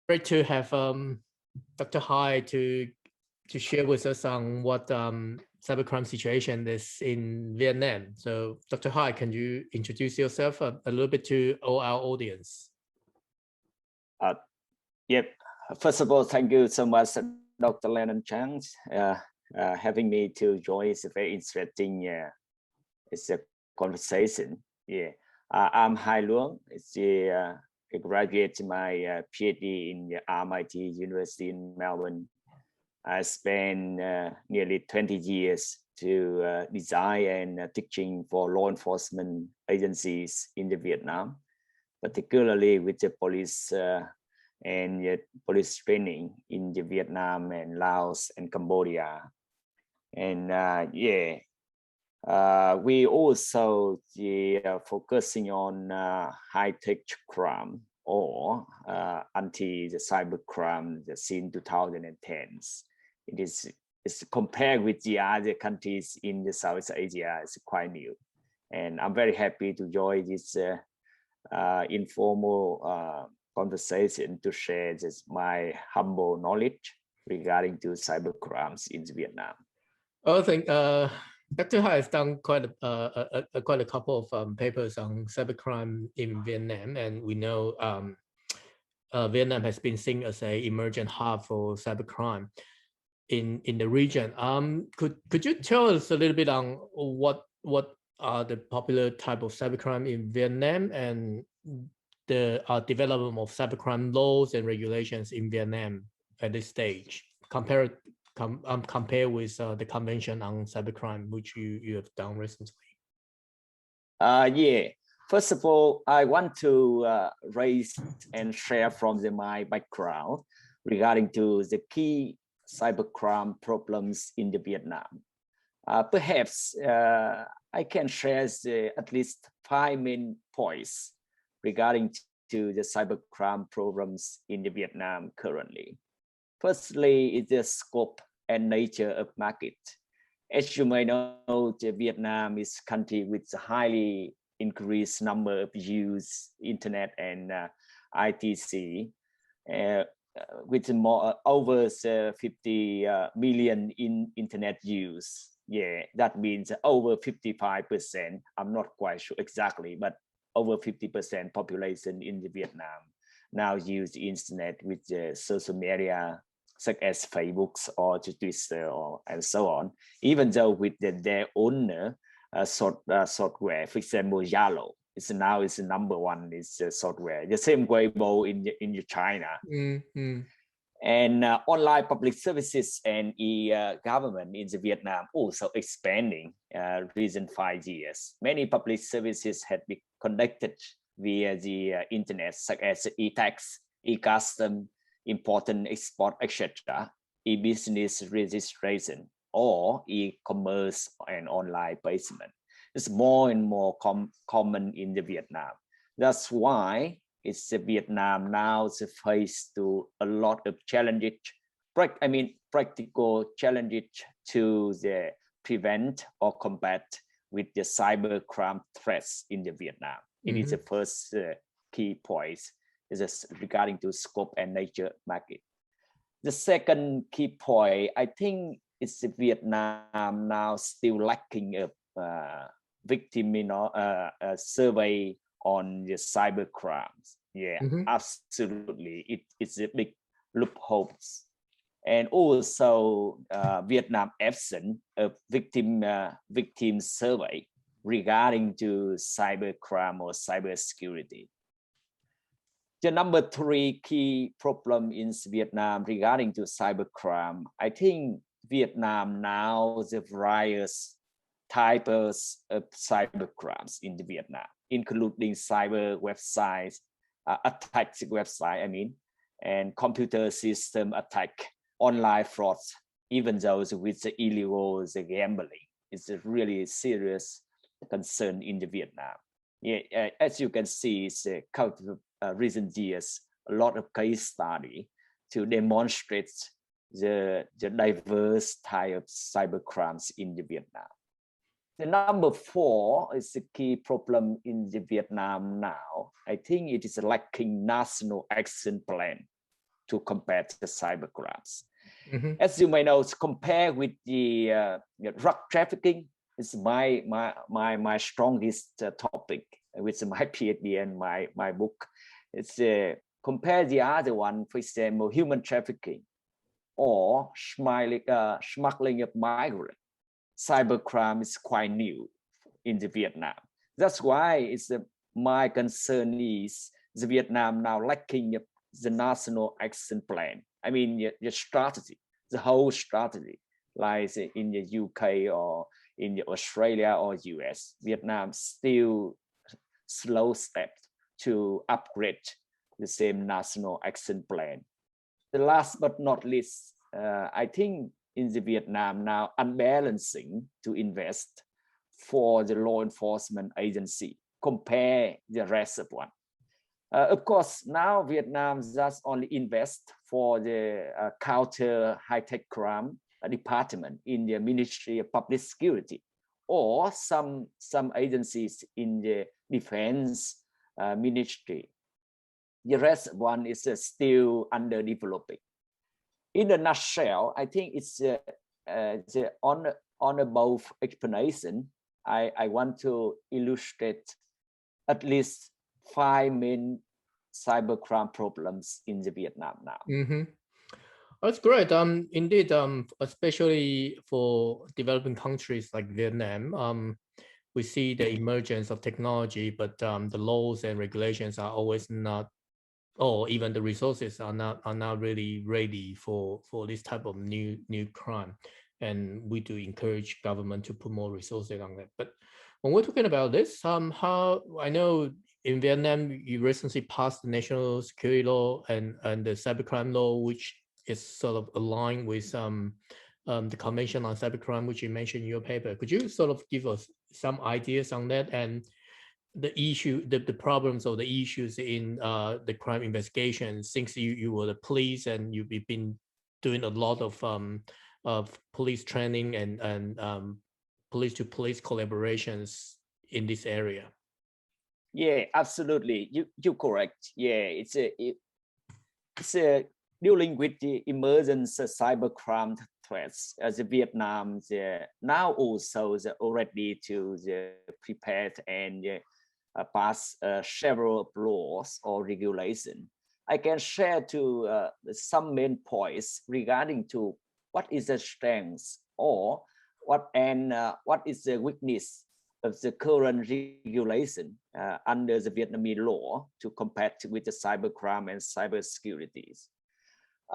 Great to have Dr. Hai to share with us on what cybercrime situation is in Vietnam. So, Dr. Hai, can you introduce yourself a little bit to all our audience? Yep. First of all, thank you so much, Dr. Lennon Chang, having me to join. It's a very interesting it's a conversation. Yeah. I'm Hai Luong. It's a graduate my PhD in MIT University in Melbourne. I spent nearly 20 years to design and teaching for law enforcement agencies in the Vietnam, particularly with the police and police training in the Vietnam and Laos and Cambodia. And we also focusing on high-tech crime or anti the cybercrime since 2010s. It's compared with the other countries in the South Asia, it's quite new. And I'm very happy to join this informal conversation to share my humble knowledge regarding to cybercrimes in Vietnam. I think Dr. Hai has done quite a couple of papers on cybercrime in Vietnam, and we know Vietnam has been seen as an emergent hub for cybercrime in the region. Could you tell us a little bit on what are the popular type of cybercrime in Vietnam and the development of cybercrime laws and regulations in Vietnam at this stage, compare with the Convention on Cybercrime, which you have done recently? Yeah. First of all, I want to raise and share from my background regarding to the key cybercrime problems in the Vietnam. Perhaps I can share at least 5 main points regarding to the cybercrime problems in the Vietnam currently. Firstly, is the scope and nature of market. As you may know, Vietnam is a country with a highly increased number of use internet and ITC, with more over 50 million in internet use. Yeah, that means over 55%. I'm not quite sure exactly, but over 50% population in the Vietnam now use the internet with social media such as Facebook or Twitter and so on, even though with their own software. For example, Yalo is now the number one software. The same Weibo in China. Mm-hmm. And online public services and government in Vietnam also expanding recent 5 years. Many public services had been conducted via the internet, such as e-tax, e-custom, important export, etc., e-business registration, or e-commerce and online placement. It's more and more common in the Vietnam. That's why it's Vietnam now is faced to a lot of challenges. Practical challenges to prevent or combat with the cybercrime threats in the Vietnam. It is the first key point. Is regarding to scope and nature market. The second key point, I think, is Vietnam now still lacking a victim, survey on the cyber crimes. Yeah, absolutely. It's a big loopholes, and also Vietnam absent a victim survey regarding to cybercrime or cybersecurity. The number 3 key problem in Vietnam regarding to cybercrime, I think Vietnam now the various types of cybercrimes in the Vietnam, including cyber websites, attack website, and computer system attack, online frauds, even those with the illegal gambling. It's a really serious concern in the Vietnam. Yeah, as you can see, it's recent years, a lot of case study to demonstrate the diverse type of cybercrimes in the Vietnam. The number 4 is the key problem in the Vietnam now. I think it is lacking national action plan to combat the cyber crimes. Mm-hmm. As you may know, compared with the drug trafficking, it's my strongest topic with my PhD and my book. It's compare the other one, for example, human trafficking or smuggling of migrants. Cybercrime is quite new in the Vietnam. That's why it's my concern is the Vietnam now lacking the national action plan. I mean, the strategy, the whole strategy, like in the UK or in Australia or US. Vietnam still slow steps to upgrade the same national action plan. The last but not least, I think in the Vietnam now unbalancing to invest for the law enforcement agency compare the rest of one. Of course, now Vietnam just only invest for the counter high-tech crime department in the Ministry of Public Security, or some agencies in the defense ministry. The rest one is still under developing. In a nutshell, I think it's on above explanation. I want to illustrate at least 5 main cybercrime problems in the Vietnam now. Mm-hmm. That's great. Indeed, especially for developing countries like Vietnam, we see the emergence of technology, but the laws and regulations are always not, or even the resources are not really ready for this type of new crime. And we do encourage government to put more resources on that. But when we're talking about this, how I know in Vietnam you recently passed the national security law and the cybercrime law, which is sort of aligned with the Convention on Cybercrime, which you mentioned in your paper. Could you sort of give us some ideas on that and the issue, the problems or the issues in the crime investigation, since you were the police and you've been doing a lot of police training and police to police collaborations in this area? Yeah, absolutely. You're correct. Yeah, it's dealing with the emergence of cybercrime threats as Vietnam now also already to prepared and pass several laws or regulation. I can share to some main points regarding to what is the strength or what is the weakness of the current regulation under the Vietnamese law to combat with the cybercrime and cybersecurities.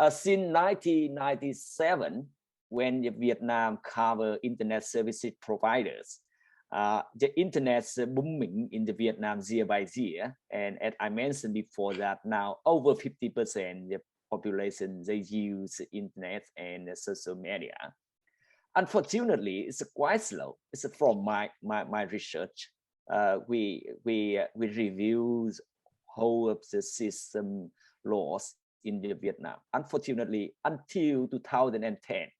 Since 1997, when Vietnam covered internet services providers, the internet's booming in the Vietnam year by year, and as I mentioned before that now over 50% the population they use internet and social media. Unfortunately, it's quite slow. It's from my research. We review whole of the system laws in the Vietnam. Unfortunately, until 2010,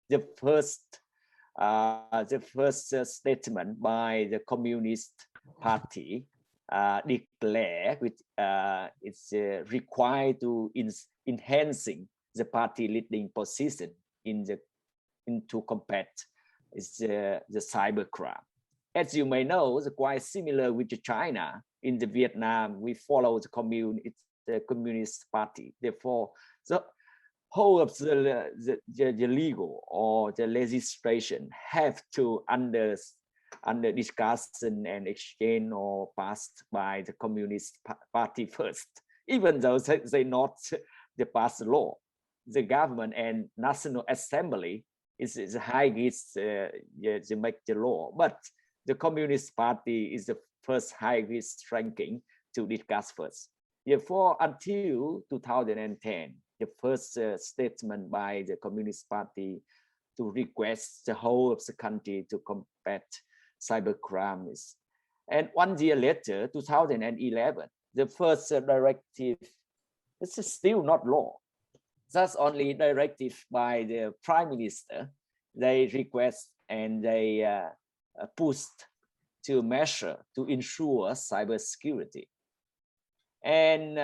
the first statement by the Communist Party declared with it's required to enhancing the party leading position into combat the cybercrime. As you may know, it's quite similar with China. In the Vietnam, we follow the Communist Party. Therefore, the whole of the legal or the legislation have to under discussion and exchange or passed by the Communist Party first, even though they not pass the law. The government and National Assembly is the highest to make the law, but the Communist Party is the first highest ranking to discuss first. Therefore, until 2010, the first statement by the Communist Party to request the whole of the country to combat cybercrime. And 1 year later, 2011, the first directive, this is still not law. That's only directive by the Prime Minister. They request and they pushed to measure to ensure cybersecurity. And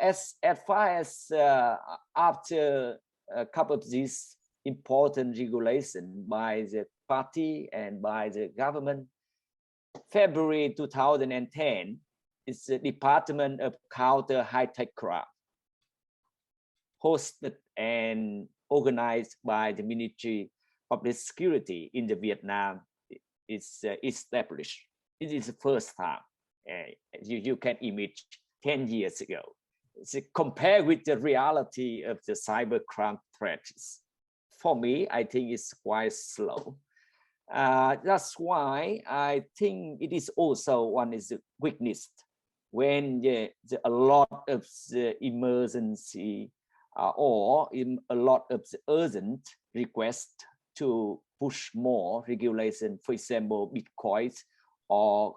as far as after a couple of these important regulation by the party and by the government, February 2010 is the Department of Counter High-Tech Crime, hosted and organized by the Ministry of Public Security in the Vietnam. It's established. It is the first time. You can imagine 10 years ago. Compared with the reality of the cybercrime threats, for me, I think it's quite slow. That's why I think it is also one is the weakness when a lot of the emergency or in a lot of the urgent requests to push more regulation, for example, Bitcoin or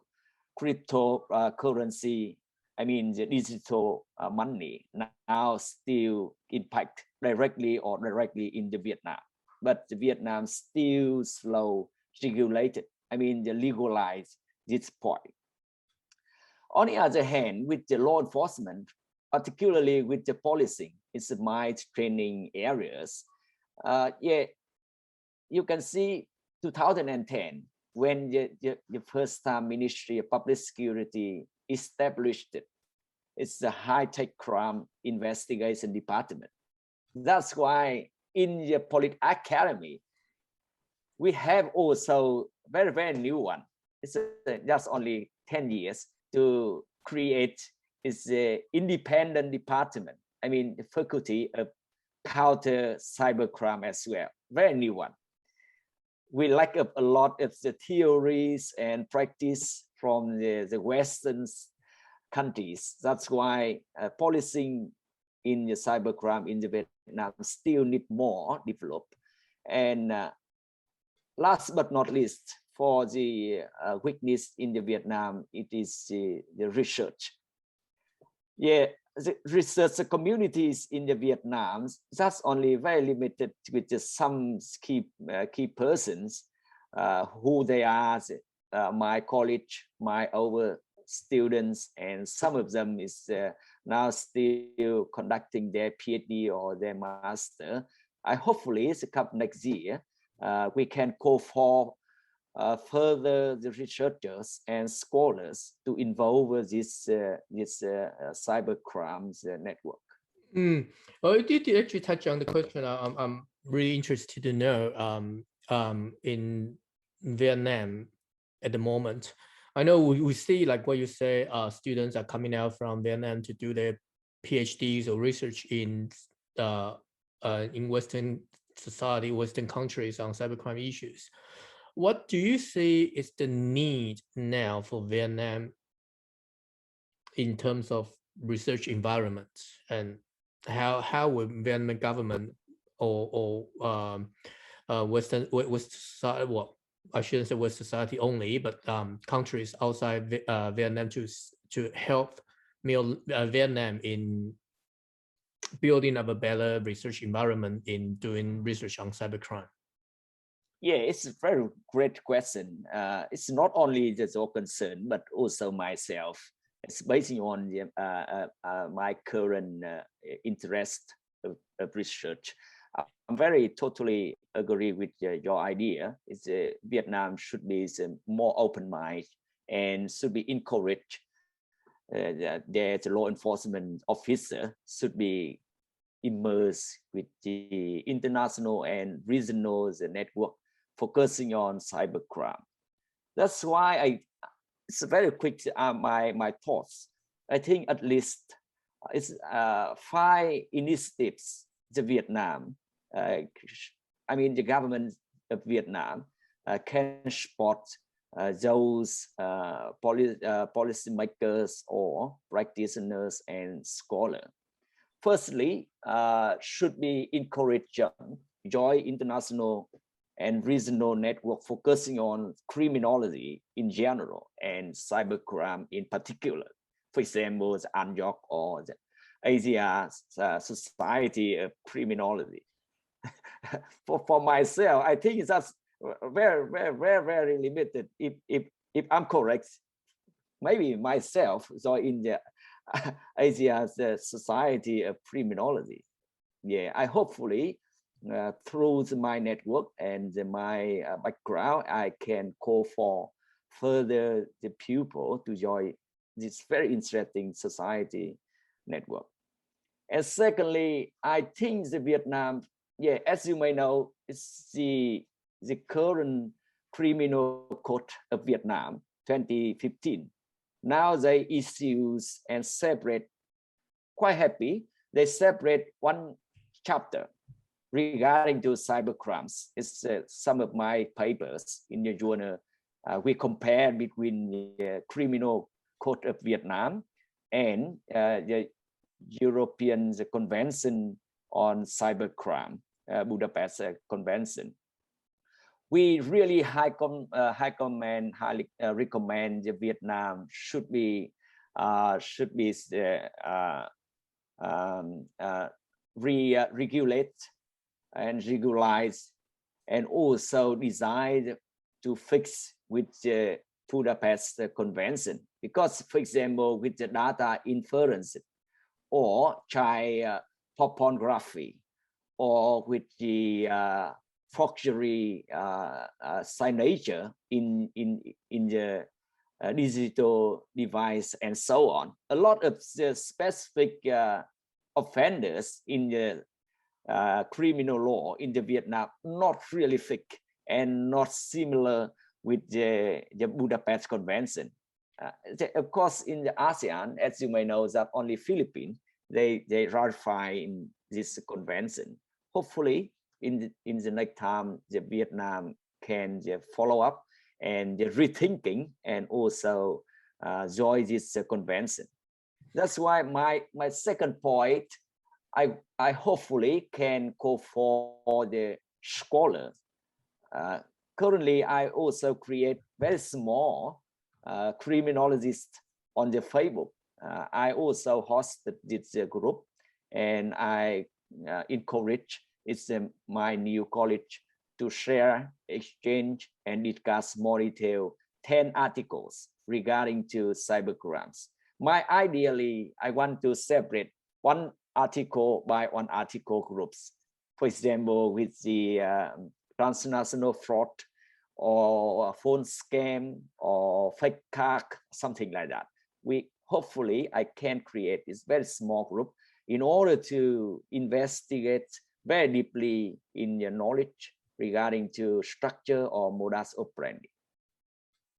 cryptocurrency, I mean the digital money now still impact directly or indirectly in the Vietnam, but the Vietnam still slow regulated, I mean the legalized this point. On the other hand, with the law enforcement, particularly with the policing, it's my training areas. Yeah, you can see 2010 when the first time Ministry of Public Security established it. It's the high-tech crime investigation department. That's why in the Police Academy, we have also very, very new one. It's just only 10 years to create is the independent department. I mean, the faculty of counter cybercrime as well. Very new one. We lack a lot of the theories and practice from the Western countries. That's why policing in the cybercrime in the Vietnam still need more develop. And last but not least, for the weakness in the Vietnam, it is the research. Yeah, the research communities in the Vietnam, that's only very limited with some key persons who they are, my college, my over students, and some of them is now still conducting their PhD or their master. Hopefully it's come next year, we can call for further the researchers and scholars to involve this cyber crimes network. Well, you did actually touch on the question. I'm really interested to know in Vietnam at the moment. I know we see, like what you say, students are coming out from Vietnam to do their PhDs or research in Western society, Western countries on cybercrime issues. What do you see is the need now for Vietnam in terms of research environment, and how will Vietnam government or Western society, well, I shouldn't say Western society only, but countries outside Vietnam to help Vietnam in building up a better research environment in doing research on cybercrime? Yeah, it's a very great question. It's not only just your concern, but also myself. It's based on my current interest of research. I'm very totally agree with your idea. It's Vietnam should be more open-minded and should be encouraged. The law enforcement officer should be immersed with the international and regional network focusing on cybercrime. That's why it's very quick my thoughts. I think at least it's 5 initiatives the Vietnam. I mean, the government of Vietnam can support those policymakers or practitioners and scholars. Firstly, should be encouraged join international and regional network focusing on criminology in general and cybercrime in particular. For example, the ANYOC or the Asia Society of Criminology. for myself, I think that's very, very, very, very limited. If I'm correct, maybe myself, so in the Asia's society of criminology. Yeah, I hopefully through my network and my background, I can call for further the pupil to join this very interesting society network. And secondly, I think the Vietnam, yeah, as you may know, it's the current criminal code of Vietnam, 2015. Now they issues and separate, quite happy, they separate one chapter regarding to cyber crimes. It's some of my papers in the journal. We compare between the criminal code of Vietnam and the European Convention on Cybercrime, Budapest Convention. We really highly recommend the Vietnam should be regulate and regularize, and also designed to fix with the Budapest Convention. Because, for example, with the data inference or child pornography, or with the forgery signature in the digital device and so on. A lot of the specific offenders in the criminal law in the Vietnam not really fit and not similar with the Budapest Convention. Of course, in the ASEAN, as you may know, that only Philippines they ratify in this convention. Hopefully, in the next time, the Vietnam can follow up and rethinking and also join this convention. That's why my second point, I hopefully can call for the scholar. Currently, I also create very small criminologist on the Facebook. I also hosted this group, and I encourage my new college to share, exchange, and discuss more detail 10 articles regarding to cybercrimes. Ideally, I want to separate one article by one article groups. For example, with the transnational fraud or phone scam or fake card, something like that. Hopefully I can create this very small group in order to investigate very deeply in your knowledge regarding to structure or modus operandi.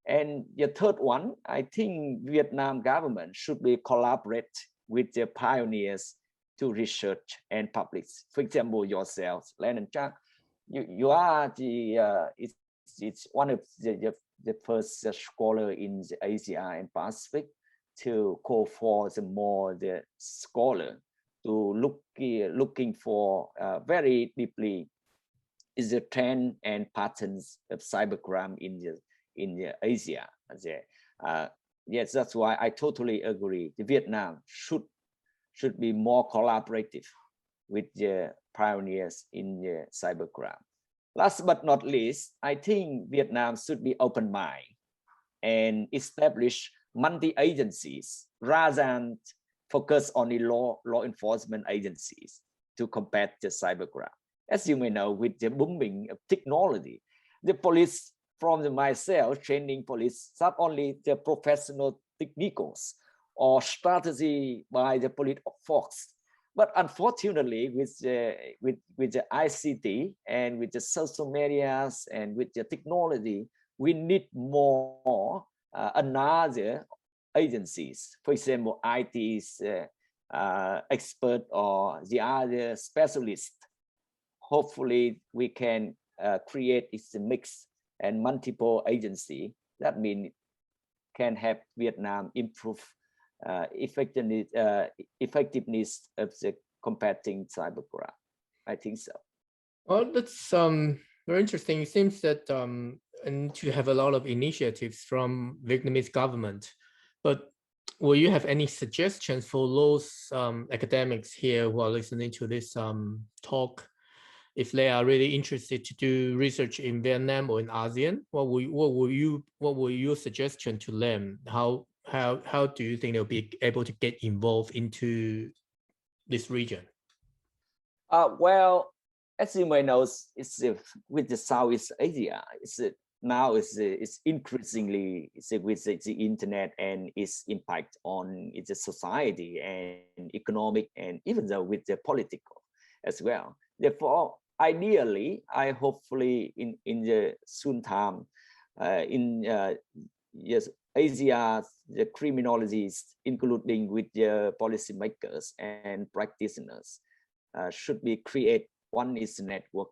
And the third one, I think Vietnam government should be collaborate with the pioneers to research and publish. For example, yourselves, Len and Chuck, you are it's one of the first scholar in the Asia and Pacific to call for the scholar to looking for very deeply is the trend and patterns of cybercrime in the Asia. Yes, that's why I totally agree. The Vietnam should be more collaborative with the pioneers in the cybercrime. Last but not least, I think Vietnam should be open-minded and establish multi-agencies rather than focus on the law enforcement agencies to combat the cybercrime. As you may know, with the booming of technology, the police from myself training police, not only the professional techniques or strategy by the police force, but unfortunately with the ICT and with the social medias and with the technology, we need more another agencies, for example, IT's expert or the other specialist. Hopefully we can create this mix and multiple agency. That means can help Vietnam improve effectiveness of the combating cybercrime. I think so. Well, that's very interesting. It seems that and you have a lot of initiatives from Vietnamese government, but will you have any suggestions for those academics here who are listening to this talk? If they are really interested to do research in Vietnam or in ASEAN, what will your suggestion to them? How how do you think they'll be able to get involved into this region? Well, as you may know, it's with the Southeast Asia. Now it's increasingly with the internet and its impact on its society and economic, and even though with the political as well. Therefore, ideally, I hopefully in the soon time, yes, Asia, the criminologists, including with the policymakers and practitioners, should be create one is network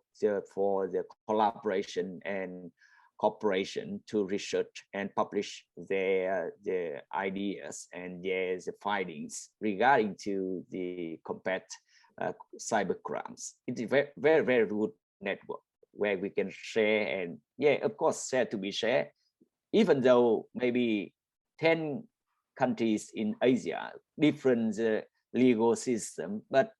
for the collaboration and cooperation to research and publish their ideas and their findings regarding to the combat cyber crimes. It's a very, very, very good network where we can share and of course, share to be shared, even though maybe 10 countries in Asia, different legal system, but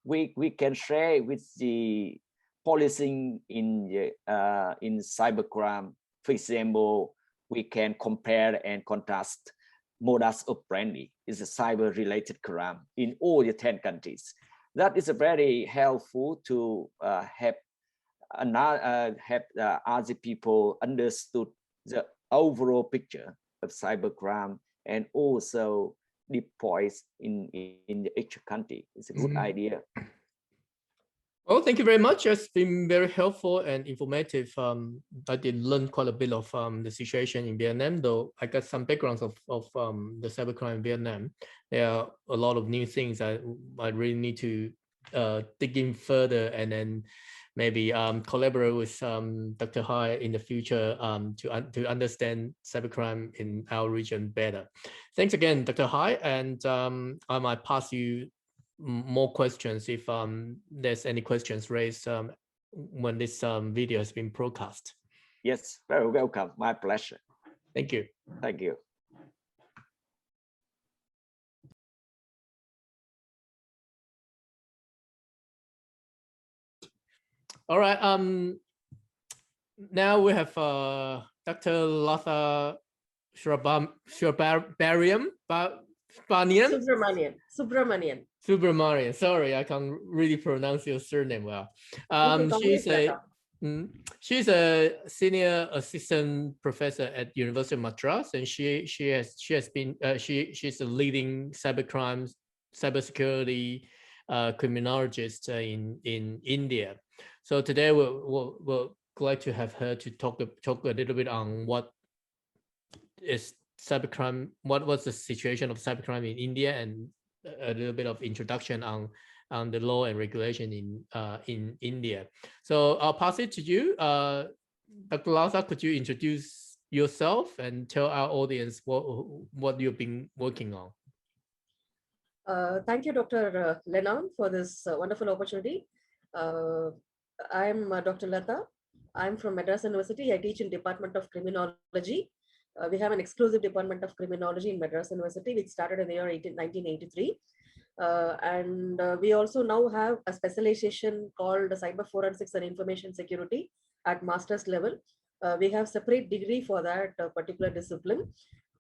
we can share with the policing in cybercrime. For example, we can compare and contrast modus operandi is a cyber related crime in all the 10 countries. That is a very helpful to have other people understood the overall picture of cybercrime and also the points in each country. It's a good idea. Well, thank you very much. It's been very helpful and informative. I did learn quite a bit of the situation in Vietnam, though I got some backgrounds of the cybercrime in Vietnam. There are a lot of new things I really need to dig in further, and then maybe collaborate with Dr. Hai in the future to understand cybercrime in our region better. Thanks again, Dr. Hai, and I might pass you more questions if there's any questions raised when this video has been broadcast. Yes, very welcome. My pleasure. Thank you. Thank you. All right. Now we have Dr. Latha Subramanian. Sorry, I can't really pronounce your surname well. She's a senior assistant professor at University of Madras, and she's a leading cybersecurity criminologist in India. So today we're glad to have her to talk a little bit on what is cybercrime, what was the situation of cybercrime in India, and a little bit of introduction on the law and regulation in India. So I'll pass it to you. Dr. Latha, could you introduce yourself and tell our audience what you've been working on? Thank you, Dr. Lennon, for this wonderful opportunity. I'm Dr. Latha. I'm from Madras University. I teach in Department of Criminology. We have an exclusive Department of Criminology in Madras University, which started in the year 1983. And we also now have a specialization called Cyber Forensics and Information Security at master's level. We have separate degree for that particular discipline.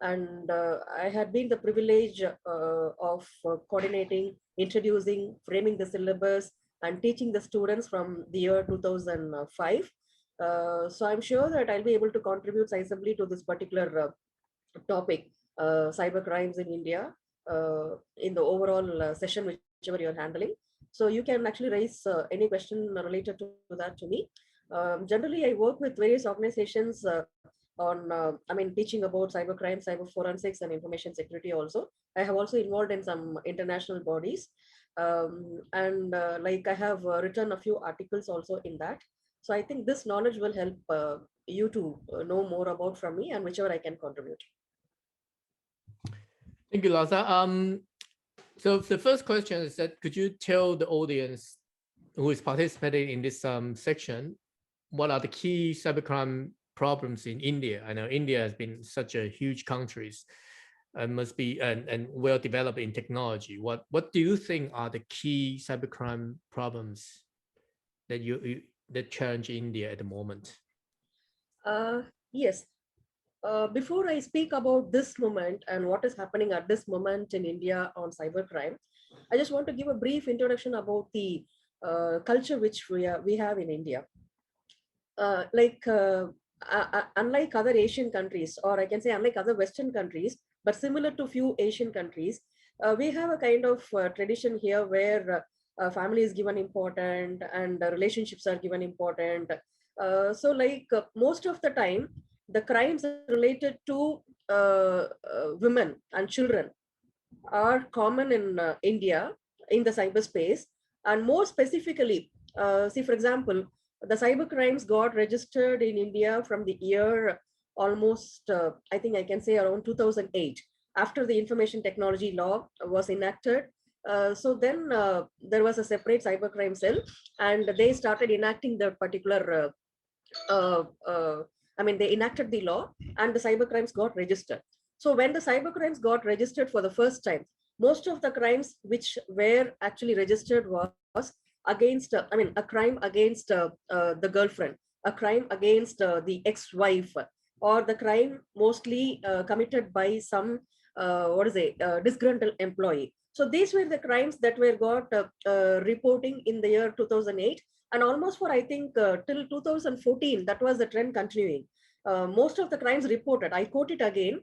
And I had been the privilege of coordinating, introducing, framing the syllabus, and teaching the students from the year 2005. So I'm sure that I'll be able to contribute sizably to this particular topic, cyber crimes in India, in the overall session, whichever you're handling. So you can actually raise any question related to that to me. Generally, I work with various organizations on, teaching about cybercrime, cyber forensics, and information security also. I have also involved in some international bodies. Like I have written a few articles also in that. So I think this knowledge will help you to know more about from me, and whichever I can contribute. Thank you, Latha. So the first question is that could you tell the audience who is participating in this section, what are the key cybercrime problems in India? I know India has been such a huge country, must be and well developed in technology. What do you think are the key cybercrime problems that challenge India at the moment? Yes. Before I speak about this moment and what is happening at this moment in India on cybercrime, I just want to give a brief introduction about the culture which we have in India. Unlike other Asian countries, or I can say unlike other Western countries, but similar to few Asian countries, we have a kind of tradition here where family is given important and relationships are given important. Most of the time, the crimes related to women and children are common in India in the cyberspace, and more specifically, see, for example, the cyber crimes got registered in India from the year almost, I think I can say around 2008, after the information technology law was enacted. So then there was a separate cybercrime cell, and they started enacting the particular they enacted the law and the cybercrimes got registered. So when the cybercrimes got registered for the first time, most of the crimes which were actually registered was against, a crime against the girlfriend, a crime against the ex-wife, or the crime mostly committed by some, disgruntled employee. So these were the crimes that were got reporting in the year 2008, and almost for I think till 2014 that was the trend continuing. Most of the crimes reported, I quote it again,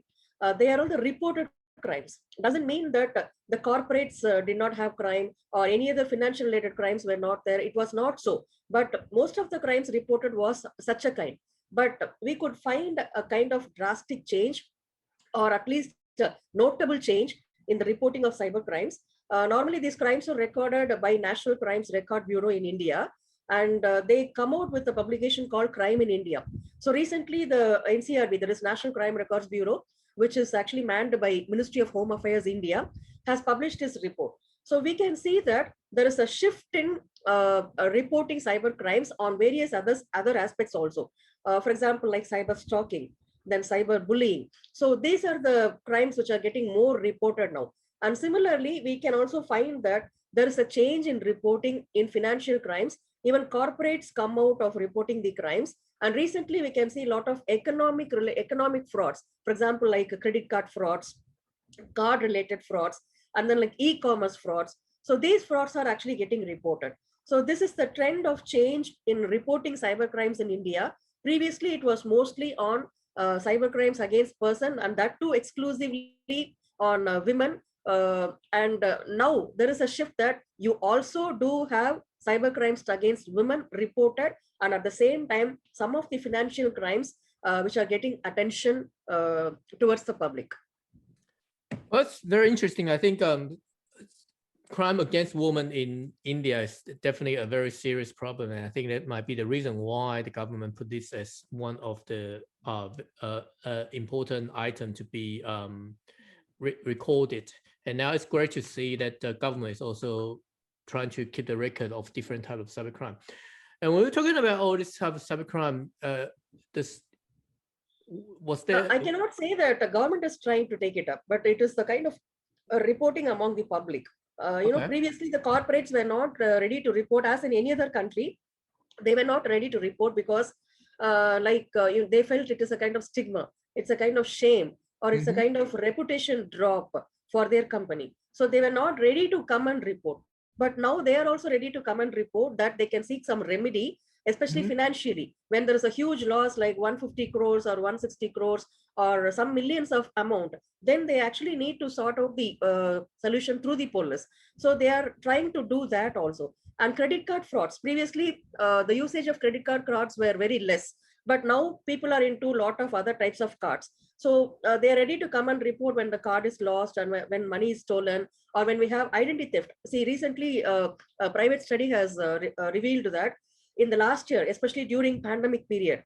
they are all the reported crimes. Doesn't mean that the corporates did not have crime or any other financial related crimes were not there. It was not so, but most of the crimes reported was such a kind. But we could find a kind of drastic change, or at least a notable change in the reporting of cyber crimes. Normally these crimes are recorded by National Crimes Record Bureau in India, and they come out with a publication called Crime in India. So recently the NCRB, that is National Crime Records Bureau, which is actually manned by Ministry of Home Affairs India, has published this report. So we can see that there is a shift in reporting cyber crimes on various other aspects also. For example, like cyber stalking, then cyber bullying. So these are the crimes which are getting more reported now. And similarly, we can also find that there is a change in reporting in financial crimes. Even corporates come out of reporting the crimes. And recently we can see a lot of economic frauds, for example, like credit card frauds, card related frauds, and then like e-commerce frauds. So these frauds are actually getting reported. So this is the trend of change in reporting cyber crimes in India. Previously, it was mostly on cyber crimes against person, and that too exclusively on women. Now there is a shift that you also do have cyber crimes against women reported, and at the same time, some of the financial crimes which are getting attention towards the public. Well, that's very interesting. I think crime against women in India is definitely a very serious problem, and I think that might be the reason why the government put this as one of the important item to be recorded. And now it's great to see that the government is also trying to keep the record of different types of cybercrime. And when we're talking about all this type of cybercrime, was there? I cannot say that the government is trying to take it up, but it is the kind of reporting among the public. Previously the corporates were not ready to report, as in any other country. They were not ready to report because they felt it is a kind of stigma. It's a kind of shame, or it's a kind of reputation drop for their company. So they were not ready to come and report. But now they are also ready to come and report that they can seek some remedy, especially financially. When there is a huge loss like 150 crores or 160 crores or some millions of amount, then they actually need to sort out the solution through the police. So they are trying to do that also. And credit card frauds. Previously, the usage of credit card cards were very less. But now people are into a lot of other types of cards. So they are ready to come and report when the card is lost and when money is stolen, or when we have identity theft. See, recently a private study has revealed that in the last year, especially during pandemic period,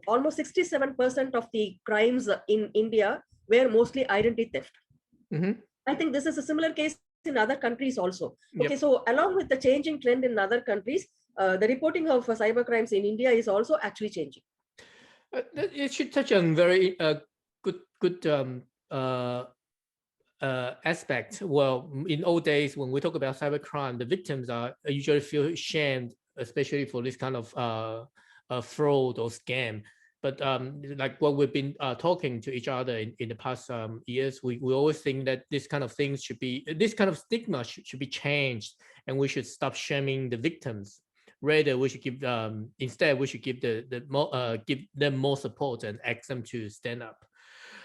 almost 67% of the crimes in India were mostly identity theft. I think this is a similar case in other countries also. Okay, so along with the changing trend in other countries, the reporting of cyber crimes in India is also actually changing. It should touch on very good aspect. Well, in old days, when we talk about cybercrime, the victims are usually feel shamed, especially for this kind of fraud or scam. But like what we've been talking to each other in the past years, we always think that this kind of things should be, this kind of stigma should be changed, and we should stop shaming the victims. Rather, we should give instead we should give give them more support and ask them to stand up.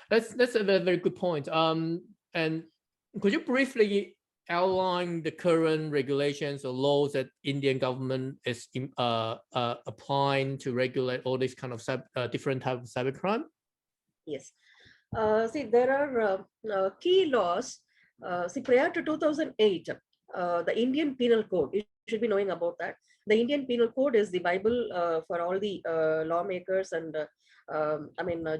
That's a very good point. And could you briefly outline the current regulations or laws that Indian government is applying to regulate all these kind of different types of cybercrime? Yes. See, there are key laws. See, prior to 2008, the Indian Penal Code, you should be knowing about that. The Indian Penal Code is the Bible for all the lawmakers and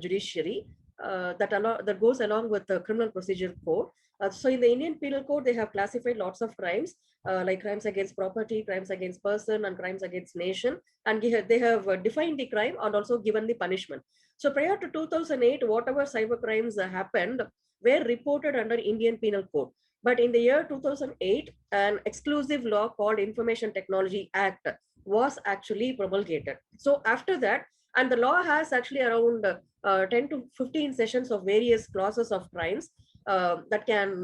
judiciary that goes along with the Criminal Procedure Code. So in the Indian Penal Code, they have classified lots of crimes like crimes against property, crimes against person, and crimes against nation. And they have defined the crime and also given the punishment. So prior to 2008, whatever cyber crimes happened were reported under Indian Penal Code. But in the year 2008, an exclusive law called Information Technology Act was actually promulgated. So after that, and the law has actually around 10 to 15 sessions of various clauses of crimes that can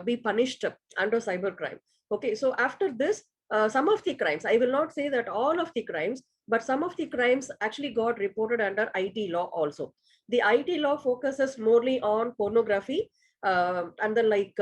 be punished under cybercrime. Okay, so after this, some of the crimes, I will not say that all of the crimes, but some of the crimes actually got reported under IT law also. The IT law focuses morely on pornography and then like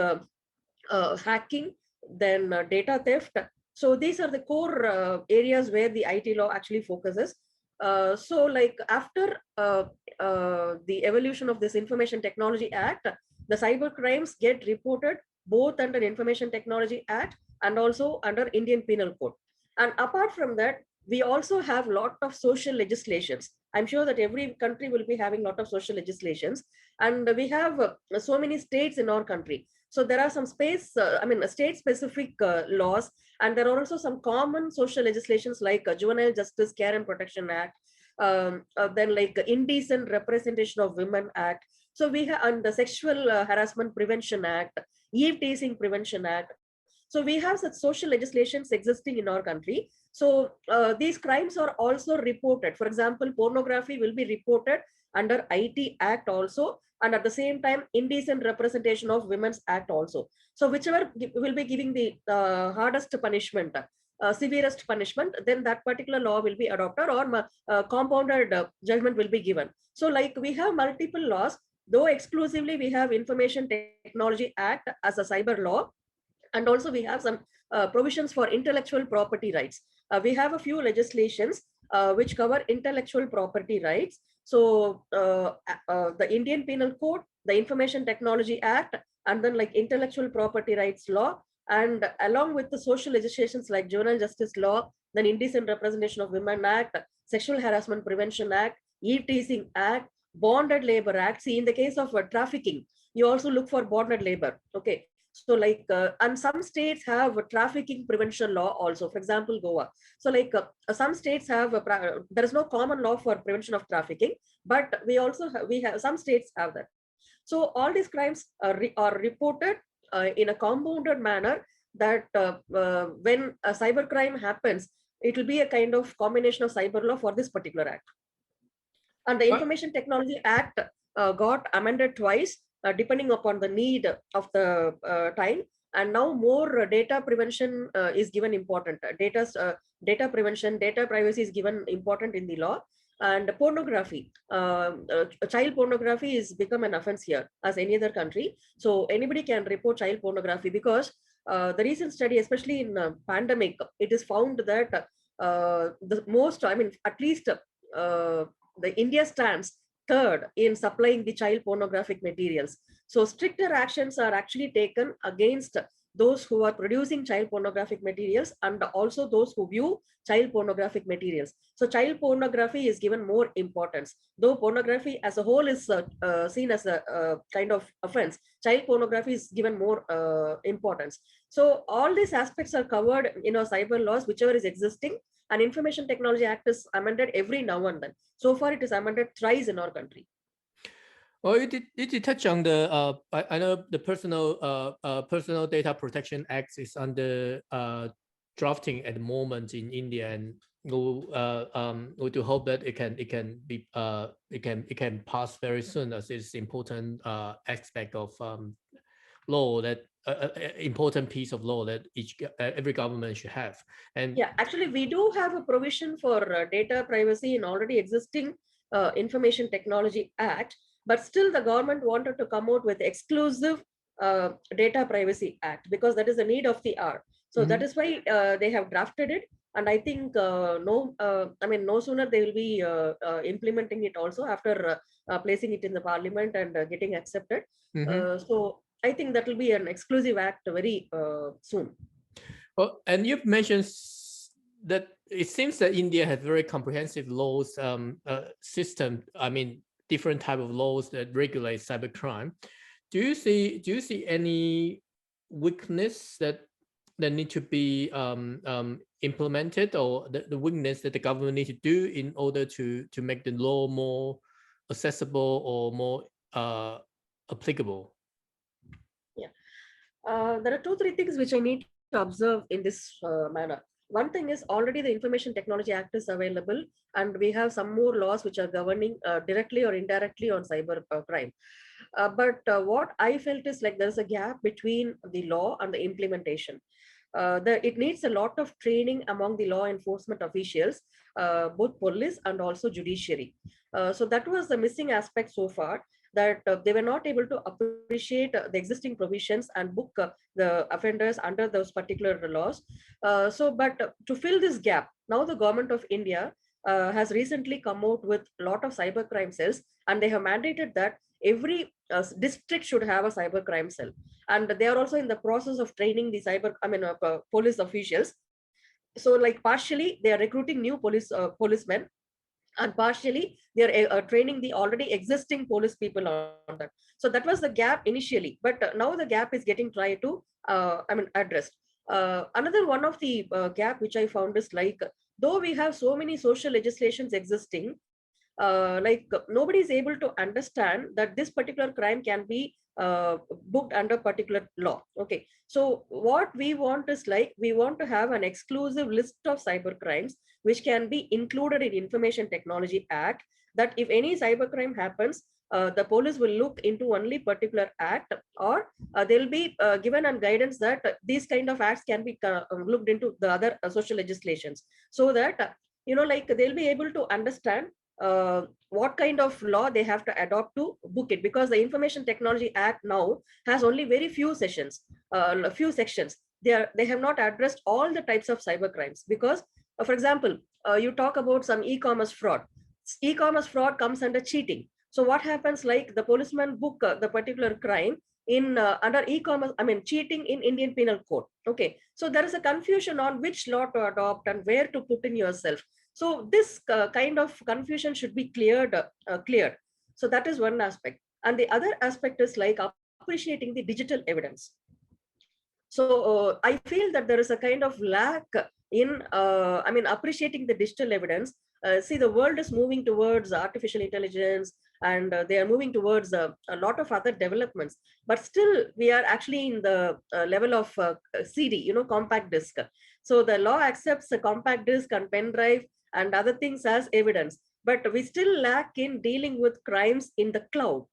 hacking, then data theft. So these are the core areas where the IT law actually focuses. So like after the evolution of this Information Technology Act, the cyber crimes get reported both under Information Technology Act and also under Indian Penal Code. And apart from that, we also have a lot of social legislations. I'm sure that every country will be having a lot of social legislations. And we have so many states in our country. So there are some state-specific laws, and there are also some common social legislations like Juvenile Justice Care and Protection Act, then like Indecent Representation of Women Act. So we have and the Sexual Harassment Prevention Act, Eve Teasing Prevention Act. So we have such social legislations existing in our country. So these crimes are also reported. For example, pornography will be reported under IT Act also, and at the same time, Indecent Representation of Women's Act also. So whichever will be giving the hardest punishment, severest punishment, then that particular law will be adopted, or compounded judgment will be given. So like we have multiple laws, though exclusively we have Information Technology Act as a cyber law, and also we have some provisions for intellectual property rights. We have a few legislations which cover intellectual property rights. So the Indian Penal Code, the Information Technology Act, and then like intellectual property rights law, and along with the social legislations like Juvenile Justice Law, then Indecent Representation of Women Act, Sexual Harassment Prevention Act, Eve Teasing Act, Bonded Labor Act. See, in the case of trafficking, you also look for bonded labor. Okay. So like, and some states have a trafficking prevention law also, for example, Goa. So like some states have, there is no common law for prevention of trafficking, but we have some states have that. So all these crimes are reported in a compounded manner that when a cybercrime happens, it will be a kind of combination of cyber law for this particular act. And the Information Technology Act got amended twice, depending upon the need of the time. And now more data prevention is given important. Data prevention, data privacy is given important in the law. And pornography, child pornography is become an offense here as any other country. So anybody can report child pornography, because the recent study, especially in pandemic, it is found that the most, at least the India stands third in supplying the child pornographic materials. So stricter actions are actually taken against those who are producing child pornographic materials and also those who view child pornographic materials. So child pornography is given more importance. Though pornography as a whole is seen as a kind of offense, child pornography is given more importance. So all these aspects are covered in our cyber laws, whichever is existing. And Information Technology Act is amended every now and then. So far, it is amended thrice in our country. Well, you did touch on the, I know the Personal Data Protection Act is under drafting at the moment in India, and we do hope that it can pass very soon, as it's important aspect of law that important piece of law that every government should have. And yeah, actually, we do have a provision for data privacy in already existing Information Technology Act, but still the government wanted to come out with exclusive Data Privacy Act because that is the need of the hour. So that is why they have drafted it. And I think no sooner they will be implementing it also after placing it in the parliament and getting accepted. So I think that will be an exclusive act very soon. Well, and you've mentioned that it seems that India has very comprehensive laws system. I mean, different type of laws that regulate cybercrime. Do you see any weakness that need to be implemented, or the weakness that the government need to do in order to make the law more accessible or more applicable? Yeah, there are 2-3 things which I need to observe in this manner. One thing is already the Information Technology Act is available, and we have some more laws which are governing directly or indirectly on cyber crime. But what I felt is like there's a gap between the law and the implementation. It needs a lot of training among the law enforcement officials, both police and also judiciary. So that was the missing aspect so far, that they were not able to appreciate the existing provisions and book the offenders under those particular laws. But to fill this gap, now the government of India has recently come out with a lot of cybercrime cells, and they have mandated that every district should have a cybercrime cell, and they are also in the process of training the police officials. So like partially they are recruiting new policemen, and partially they are training the already existing police people on that. So that was the gap initially, but now the gap is getting tried to addressed. Another one of the gap which I found is like, though we have so many social legislations existing, nobody is able to understand that this particular crime can be booked under particular law. Okay, so what we want is like, we want to have an exclusive list of cyber crimes which can be included in Information Technology Act, that if any cybercrime happens, the police will look into only particular act, or they'll be given a guidance that these kind of acts can be looked into the other social legislations, so that they'll be able to understand what kind of law they have to adopt to book it, because the Information Technology Act now has only very few sections. They have not addressed all the types of cyber crimes, because for example, you talk about some e-commerce fraud. E-commerce fraud comes under cheating. So what happens, like the policeman book the particular crime in under e-commerce, cheating in Indian Penal Code. Okay, so there is a confusion on which law to adopt and where to put in yourself. So this kind of confusion should be cleared. So that is one aspect. And the other aspect is like appreciating the digital evidence. So I feel that there is a kind of lack in appreciating the digital evidence. See, the world is moving towards artificial intelligence, and they are moving towards a lot of other developments, but still we are actually in the level of CD, compact disc. So the law accepts a compact disc and pen drive and other things as evidence, but we still lack in dealing with crimes in the cloud.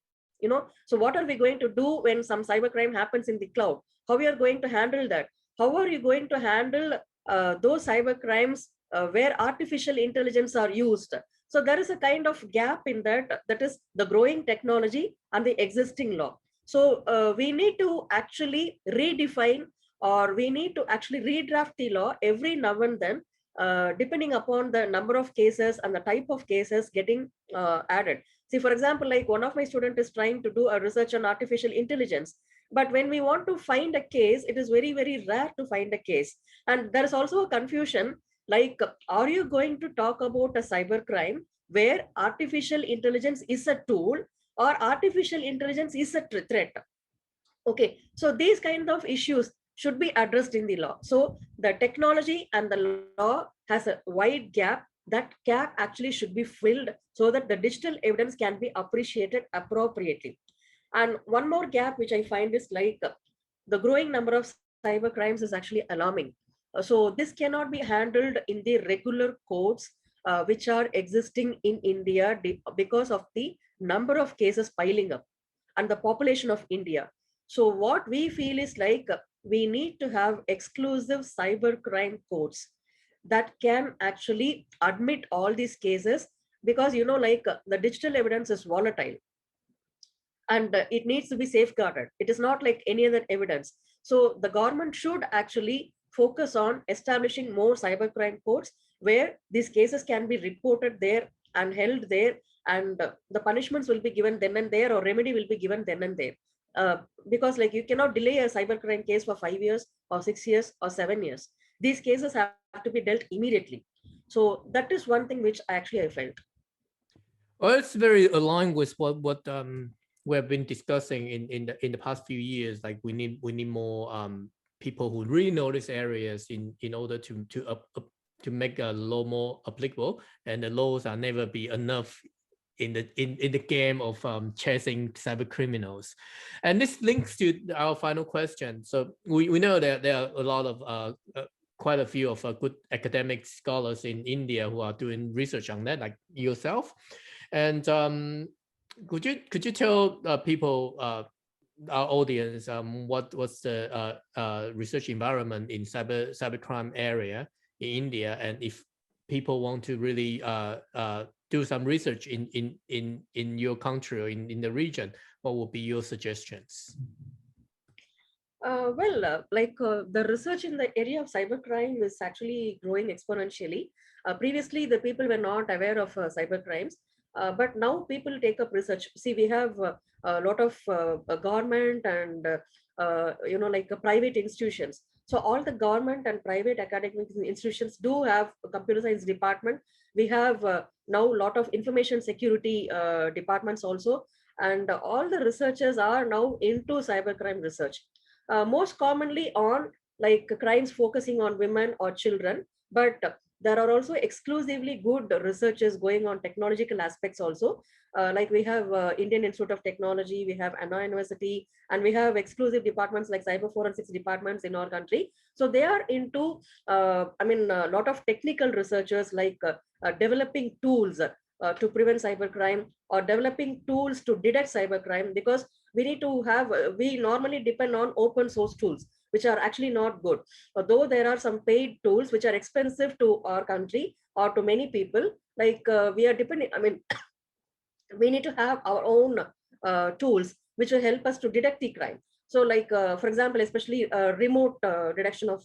So what are we going to do when some cybercrime happens in the cloud? How we are going to handle that? How are you going to handle those cyber crimes where artificial intelligence are used? So there is a kind of gap in that, that is the growing technology and the existing law. So we need to actually redefine, or we need to actually redraft the law every now and then, depending upon the number of cases and the type of cases getting added. See, for example, like one of my students is trying to do a research on artificial intelligence, but when we want to find a case, it is very, very rare to find a case. And there is also a confusion, like, are you going to talk about a cyber crime where artificial intelligence is a tool, or artificial intelligence is a threat? Okay, so these kind of issues should be addressed in the law. So the technology and the law has a wide gap. That gap actually should be filled so that the digital evidence can be appreciated appropriately. And one more gap which I find is like, the growing number of cyber crimes is actually alarming. So this cannot be handled in the regular courts which are existing in India because of the number of cases piling up and the population of India. So what we feel is like we need to have exclusive cybercrime courts that can actually admit all these cases, because like the digital evidence is volatile and it needs to be safeguarded. It is not like any other evidence. So the government should actually focus on establishing more cybercrime courts where these cases can be reported there and held there, and the punishments will be given then and there, or remedy will be given then and there. Because like you cannot delay a cybercrime case for 5 years or 6 years or 7 years. These cases have to be dealt immediately. So that is one thing which actually I felt. Well, it's very aligned with what we have been discussing in the past few years. Like we need more people who really know these areas in order to make a law more applicable, and the laws are never be enough in the game of chasing cyber criminals. And this links to our final question. So we know that there are a lot of quite a few of good academic scholars in India who are doing research on that, like yourself. And could you tell people, our audience, what was the research environment in cybercrime area in India, and if people want to really do some research in your country or in the region, what would be your suggestions? The research in the area of cybercrime is actually growing exponentially. Previously, the people were not aware of cybercrimes, but now people take up research. See, we have a lot of government and private institutions. So all the government and private academic institutions do have a computer science department. We have now a lot of information security departments also, and all the researchers are now into cybercrime research. Most commonly on like crimes focusing on women or children, but there are also exclusively good researches going on technological aspects also. Like we have Indian Institute of Technology, we have Anna University, and we have exclusive departments like cyber forensics departments in our country. So they are into, a lot of technical researchers like developing tools to prevent cybercrime, or developing tools to detect cybercrime, because we need to have, we normally depend on open source tools, which are actually not good. Although there are some paid tools which are expensive to our country or to many people, like we are depending, we need to have our own tools which will help us to detect the crime. So like, for example, especially remote detection of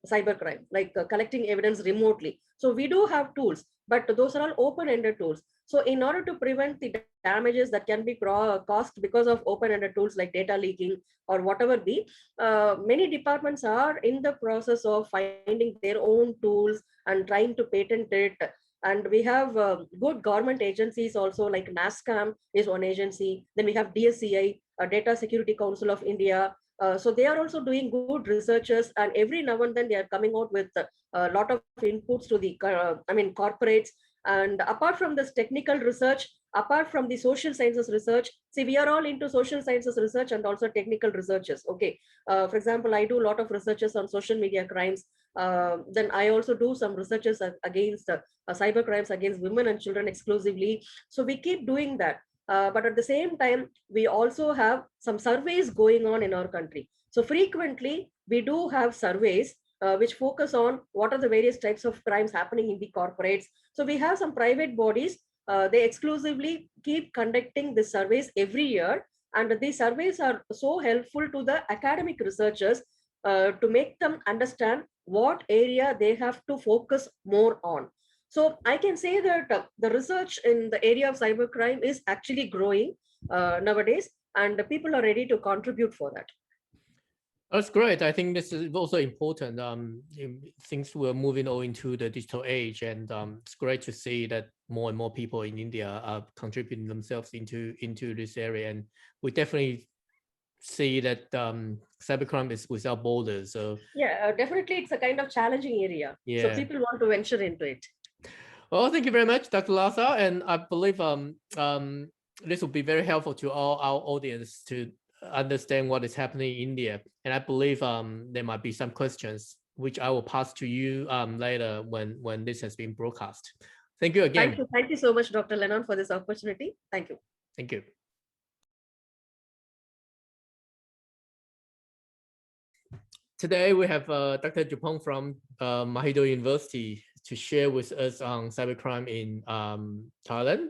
cybercrime, like collecting evidence remotely. So we do have tools, but those are all open-ended tools. So in order to prevent the damages that can be caused because of open-ended tools like data leaking or whatever be, many departments are in the process of finding their own tools and trying to patent it. And we have good government agencies also, like NASCAM is one agency. Then we have DSCI, Data Security Council of India. So they are also doing good researchers, and every now and then they are coming out with a lot of inputs to the, corporates. And apart from this technical research, apart from the social sciences research, see, we are all into social sciences research and also technical researches. Okay. For example, I do a lot of researches on social media crimes. Then I also do some researches against cyber crimes against women and children exclusively. So we keep doing that. But at the same time, we also have some surveys going on in our country. So frequently, we do have surveys which focus on what are the various types of crimes happening in the corporates. So we have some private bodies, they exclusively keep conducting the surveys every year. And these surveys are so helpful to the academic researchers to make them understand what area they have to focus more on. So I can say that the research in the area of cybercrime is actually growing nowadays, and people are ready to contribute for that. That's great. I think this is also important. Things we're moving all into the digital age, and it's great to see that more and more people in India are contributing themselves into this area. And we definitely see that cybercrime is without borders. So yeah, definitely, it's a kind of challenging area. Yeah. So people want to venture into it. Well, thank you very much, Dr. Lasa, and I believe this will be very helpful to all our audience to understand what is happening in India. And I believe there might be some questions which I will pass to you later when this has been broadcast. Thank you again. Thank you so much, Dr. Lennon, for this opportunity. Thank you. Thank you. Today we have Dr. Jupong from Mahidol University to share with us on cybercrime in Thailand.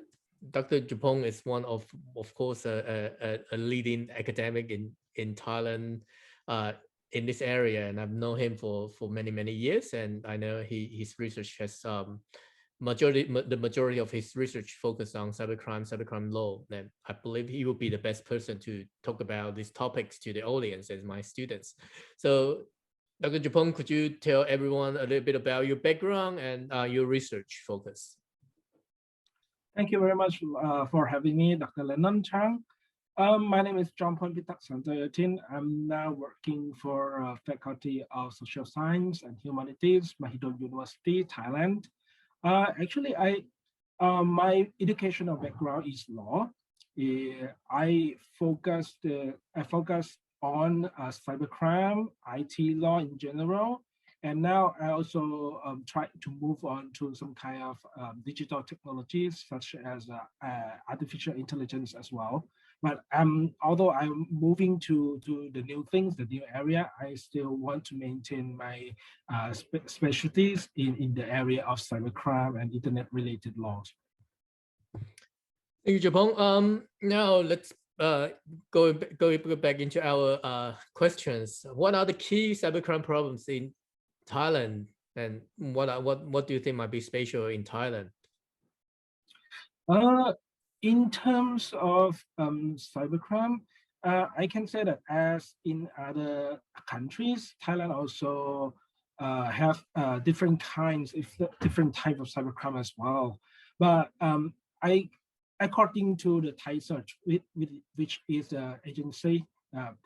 Dr. Jupong is one of course, a leading academic in Thailand in this area, and I've known him for many years, and I know his research has the majority of his research focused on cybercrime law, and I believe he will be the best person to talk about these topics to the audience as my students. So, Dr. Jupong, could you tell everyone a little bit about your background and your research focus? Thank you very much for having me, Dr. Lennon Chang. My name is Jompon Pitak-Santayatin. I'm now working for Faculty of Social Science and Humanities, Mahidol University, Thailand. Actually, my educational background is law. I focused on cybercrime, IT law in general, and now I also try to move on to some kind of digital technologies such as artificial intelligence as well. But although I'm moving to the new things, the new area, I still want to maintain my specialties in the area of cybercrime and internet-related laws. Thank you, Jupong. Now let's go back into our questions. What are the key cybercrime problems in Thailand, and what do you think might be special in Thailand? In terms of cybercrime, I can say that as in other countries, Thailand also have different types of cybercrime as well. But according to the Thai Search, which is an agency,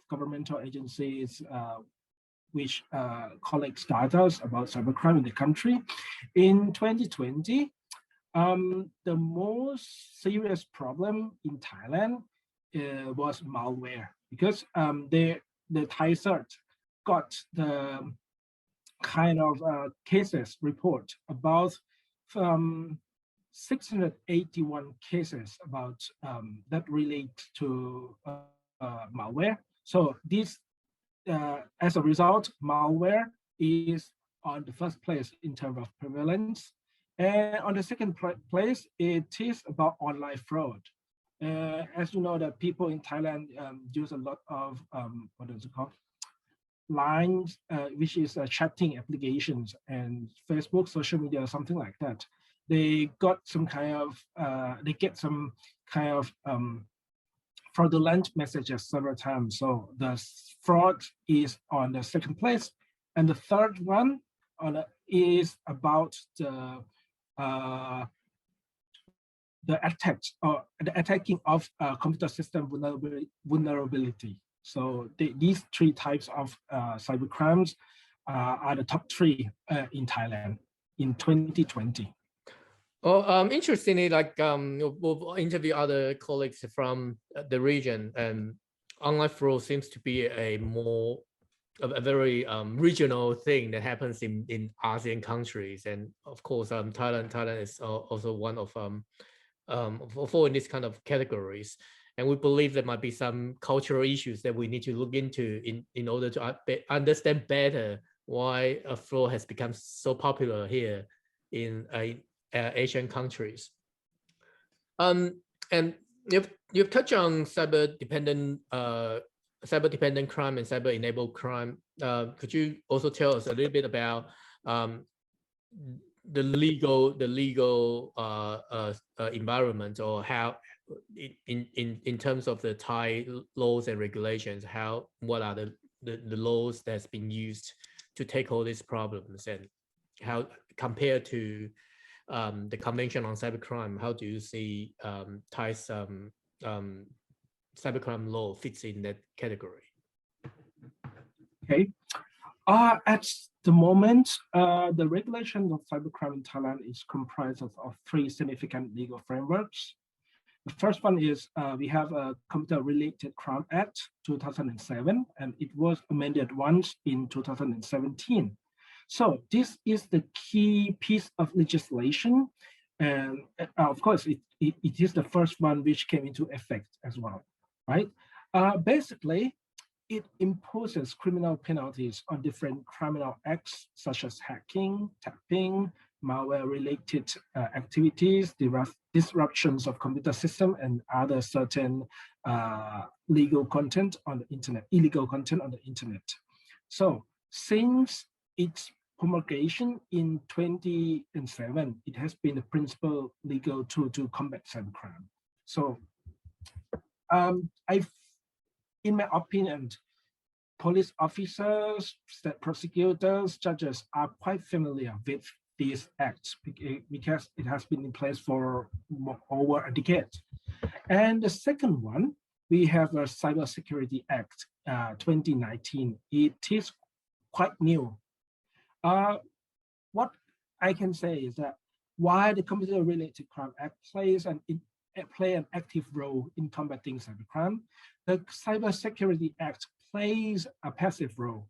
governmental agencies, which collects data about cybercrime in the country, in 2020, the most serious problem in Thailand was malware, because the Thai Search got the kind of cases report about 681 cases about that relate to malware. So this, as a result, malware is on the first place in terms of prevalence. And on the second place, it is about online fraud. As you know, that people in Thailand use a lot of, what is it called? Lines, which is chatting applications, and Facebook, social media, something like that. They got some kind of, they get some kind of fraudulent messages several times. So the fraud is on the second place. And the third one is about the attacks or the attacking of computer system vulnerability. So these three types of cybercrimes are the top three in Thailand in 2020. Oh, interestingly, like we'll interview other colleagues from the region, and online fraud seems to be a very regional thing that happens in ASEAN countries, and of course, Thailand is also one of fall in this kind of categories. And we believe there might be some cultural issues that we need to look into in order to understand better why a fraud has become so popular here in Asian countries. And you've touched on cyber-dependent crime and cyber-enabled crime. Could you also tell us a little bit about the legal environment, or how in terms of the Thai laws and regulations, what are the laws that's been used to tackle these problems, and how compared to the Convention on Cybercrime, how do you see Thai's cybercrime law fits in that category? Okay. At the moment, the regulation of cybercrime in Thailand is comprised of three significant legal frameworks. The first one is we have a Computer-Related Crime Act 2007, and it was amended once in 2017. So this is the key piece of legislation. And of course, it is the first one which came into effect as well, right? Basically, it imposes criminal penalties on different criminal acts such as hacking, tapping, malware-related activities, disruptions of computer system, and other certain illegal content on the internet. So since its promulgation in 2007, it has been the principal legal tool to combat cybercrime. So in my opinion, police officers, state prosecutors, judges are quite familiar with these acts because it has been in place for over a decade. And the second one, we have a Cybersecurity Act 2019. It is quite new. What I can say is that while the Computer-Related Crime Act plays an active role in combating cybercrime, the Cybersecurity Act plays a passive role.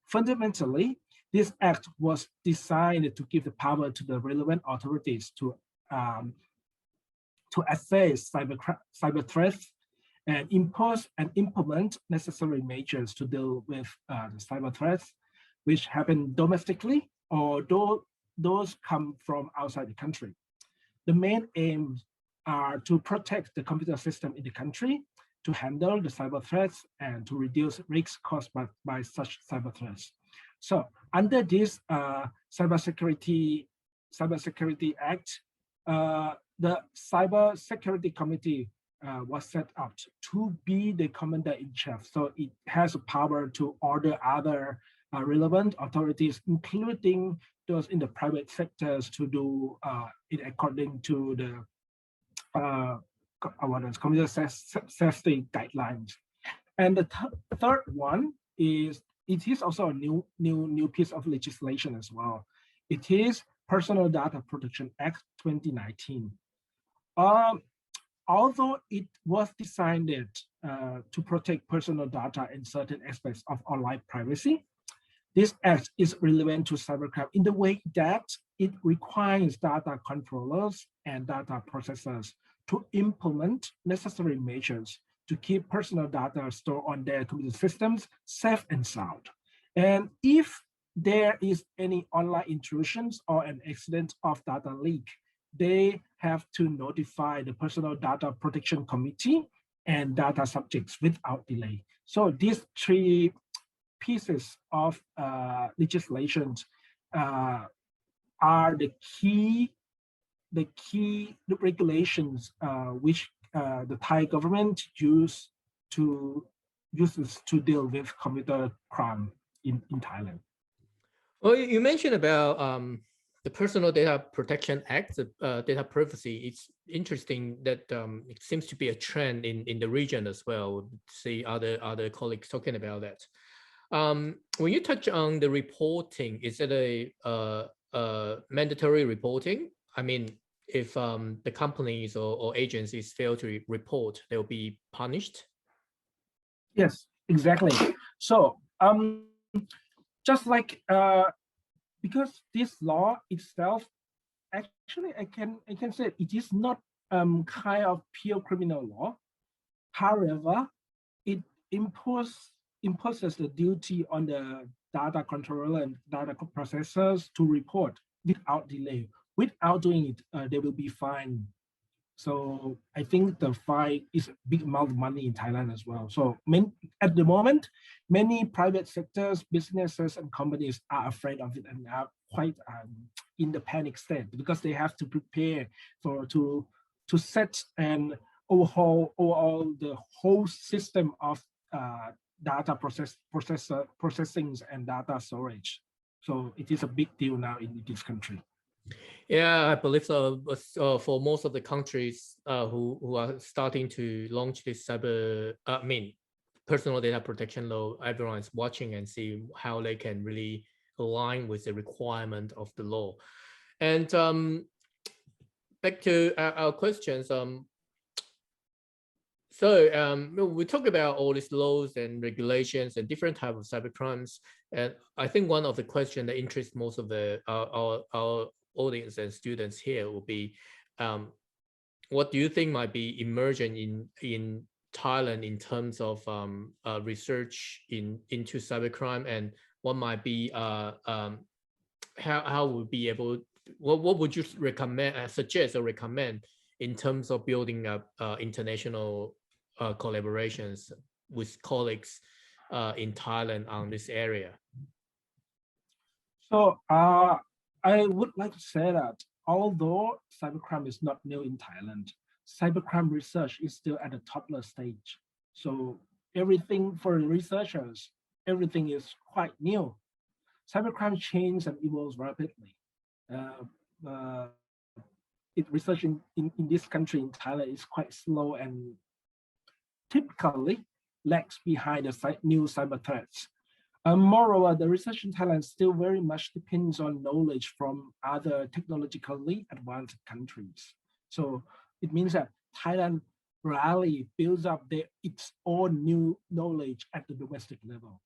Fundamentally, this act was designed to give the power to the relevant authorities to assess cyber threats and impose and implement necessary measures to deal with the cyber threats, which happen domestically or those come from outside the country. The main aims are to protect the computer system in the country, to handle the cyber threats, and to reduce risks caused by such cyber threats. So under this Cybersecurity Act, the Cybersecurity Committee was set up to be the commander-in-chief. So it has the power to order other relevant authorities, including those in the private sectors, to do it according to the computer safety guidelines. And the third one is, it is also a new piece of legislation as well. It is Personal Data Protection Act 2019. Although it was designed to protect personal data and certain aspects of online privacy, this act is relevant to cybercrime in the way that it requires data controllers and data processors to implement necessary measures to keep personal data stored on their computer systems safe and sound. And if there is any online intrusions or an accident of data leak, they have to notify the Personal Data Protection Committee and data subjects without delay. So these three pieces of legislation are the key regulations which the Thai government uses to deal with computer crime in Thailand. Well, you mentioned about the Personal Data Protection Act, data privacy. It's interesting that it seems to be a trend in the region as well. See other colleagues talking about that. When you touch on the reporting, is it a mandatory reporting? I mean, if the companies or agencies fail to report, they'll be punished? Yes, exactly. So just like because this law itself, actually I can say it is not kind of pure criminal law. However, it imposes the duty on the data controller and data processors to report without delay. Without doing it, they will be fined. So I think the fine is a big amount of money in Thailand as well. So at the moment, many private sectors, businesses, and companies are afraid of it and are quite in the panic state because they have to prepare to set and overhaul the whole system of data processing and data storage. So it is a big deal now in this country. Yeah, I believe so. For most of the countries who are starting to launch this personal data protection law, everyone is watching and see how they can really align with the requirement of the law. And back to our questions. So we talk about all these laws and regulations and different types of cybercrimes, and I think one of the questions that interests most of the our audience and students here will be, what do you think might be emerging in Thailand in terms of research into cybercrime, and what might be how would be able, what would you recommend, suggest or recommend in terms of building up international collaborations with colleagues in Thailand on this area? So I would like to say that although cybercrime is not new in Thailand, cybercrime research is still at the toddler stage. So everything for researchers, everything is quite new. Cybercrime changes and evolves rapidly. Research in this country, in Thailand, is quite slow and typically lags behind the new cyber threats. Moreover, the research in Thailand still very much depends on knowledge from other technologically advanced countries. So it means that Thailand rarely builds up its own new knowledge at the domestic level.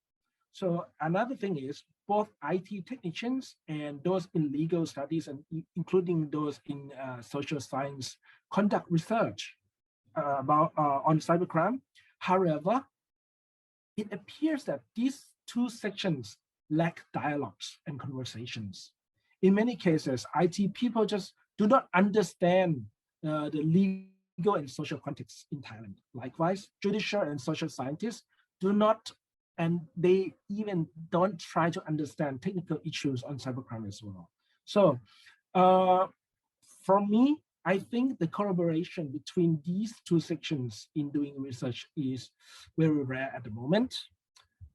So another thing is both IT technicians and those in legal studies, and including those in social science, conduct research on cybercrime. However, it appears that these two sections lack dialogues and conversations. In many cases, IT people just do not understand the legal and social context in Thailand. Likewise, judicial and social scientists do not, and they even don't try to understand technical issues on cybercrime as well. So for me, I think the collaboration between these two sections in doing research is very rare at the moment.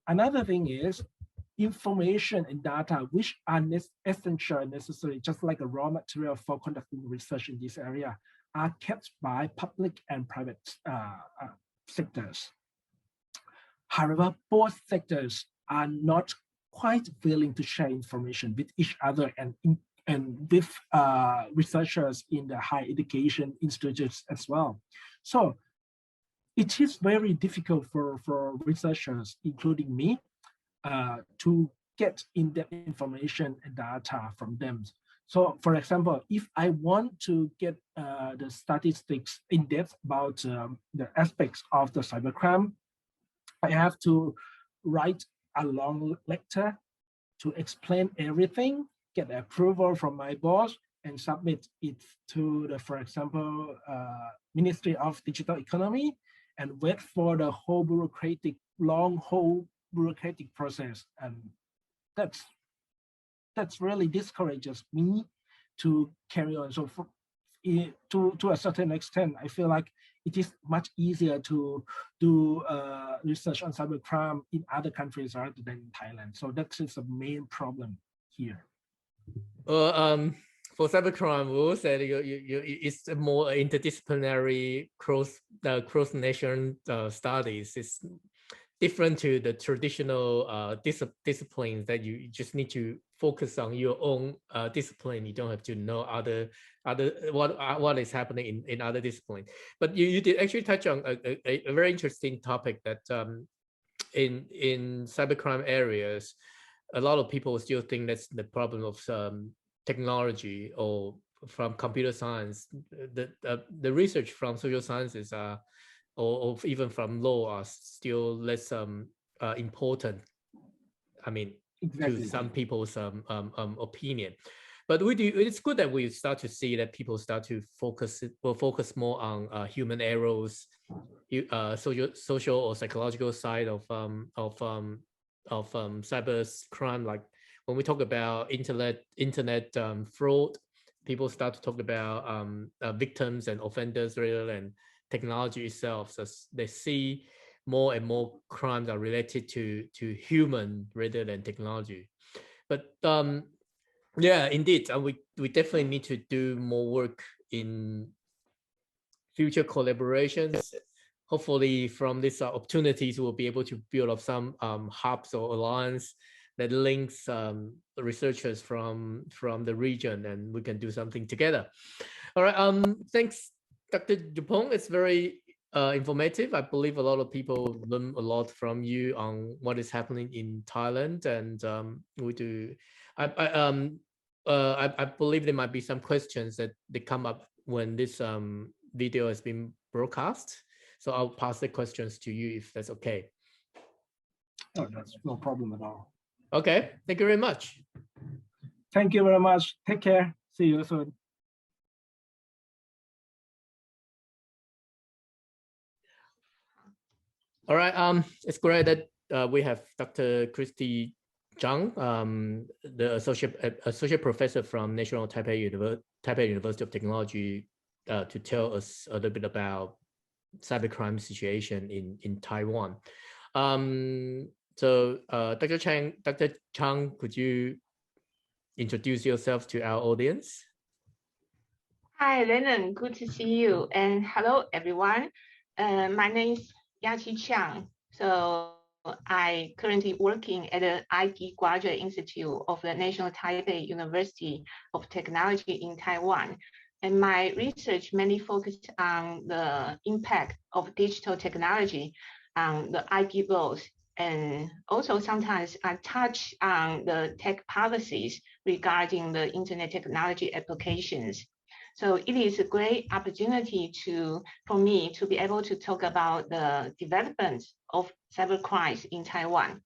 Another thing is information and data, which are essential and necessary, just like a raw material for conducting research in this area, are kept by public and private sectors. However, both sectors are not quite willing to share information with each other and with researchers in the higher education institutes as well. So it is very difficult for researchers, including me, to get in-depth information and data from them. So for example, if I want to get the statistics in depth about the aspects of the cybercrime, I have to write a long letter to explain everything, get approval from my boss, and submit it to the, for example, Ministry of Digital Economy, and wait for the whole bureaucratic process. And that's really discourages me to carry on. So to a certain extent, I feel like it is much easier to do research on cybercrime in other countries rather than in Thailand. So that is the main problem here. Well, for cybercrime, we will say it's a more interdisciplinary cross-nation studies. It's different to the traditional disciplines that you just need to focus on your own discipline. You don't have to know what is happening in other disciplines. But you did actually touch on a very interesting topic that in cybercrime areas, a lot of people still think that's the problem of technology or from computer science. The research from social sciences or even from law are still less important. I mean, exactly. To some people's opinion. But it's good that we start to see that people start to focus more on human errors, social or psychological side of cybercrime. Like when we talk about internet fraud, people start to talk about victims and offenders rather than technology itself. So they see more and more crimes are related to human rather than technology. But yeah, indeed, we definitely need to do more work in future collaborations. Hopefully from these opportunities, we'll be able to build up some hubs or alliance that links researchers from the region, and we can do something together. All right, thanks, Dr. Dupont. It's very informative. I believe a lot of people learn a lot from you on what is happening in Thailand, and we do. I believe there might be some questions that they come up when this video has been broadcast. So I'll pass the questions to you if that's okay. Oh, that's no problem at all. Okay, thank you very much. Thank you very much. Take care. See you soon. All right. It's great that we have Dr. Christy Zhang, the associate professor from National Taipei University of Technology, to tell us a little bit about cybercrime situation in Taiwan. So, Dr. Chang, could you introduce yourself to our audience? Hi, Lennon. Good to see you. And hello, everyone. My name is Yachi Chiang. So I currently working at the IT Graduate Institute of the National Taipei University of Technology in Taiwan. And my research mainly focused on the impact of digital technology on the IT roles. And also sometimes I touch on the tech policies regarding the internet technology applications. So it is a great opportunity for me to be able to talk about the development of cybercrime in Taiwan.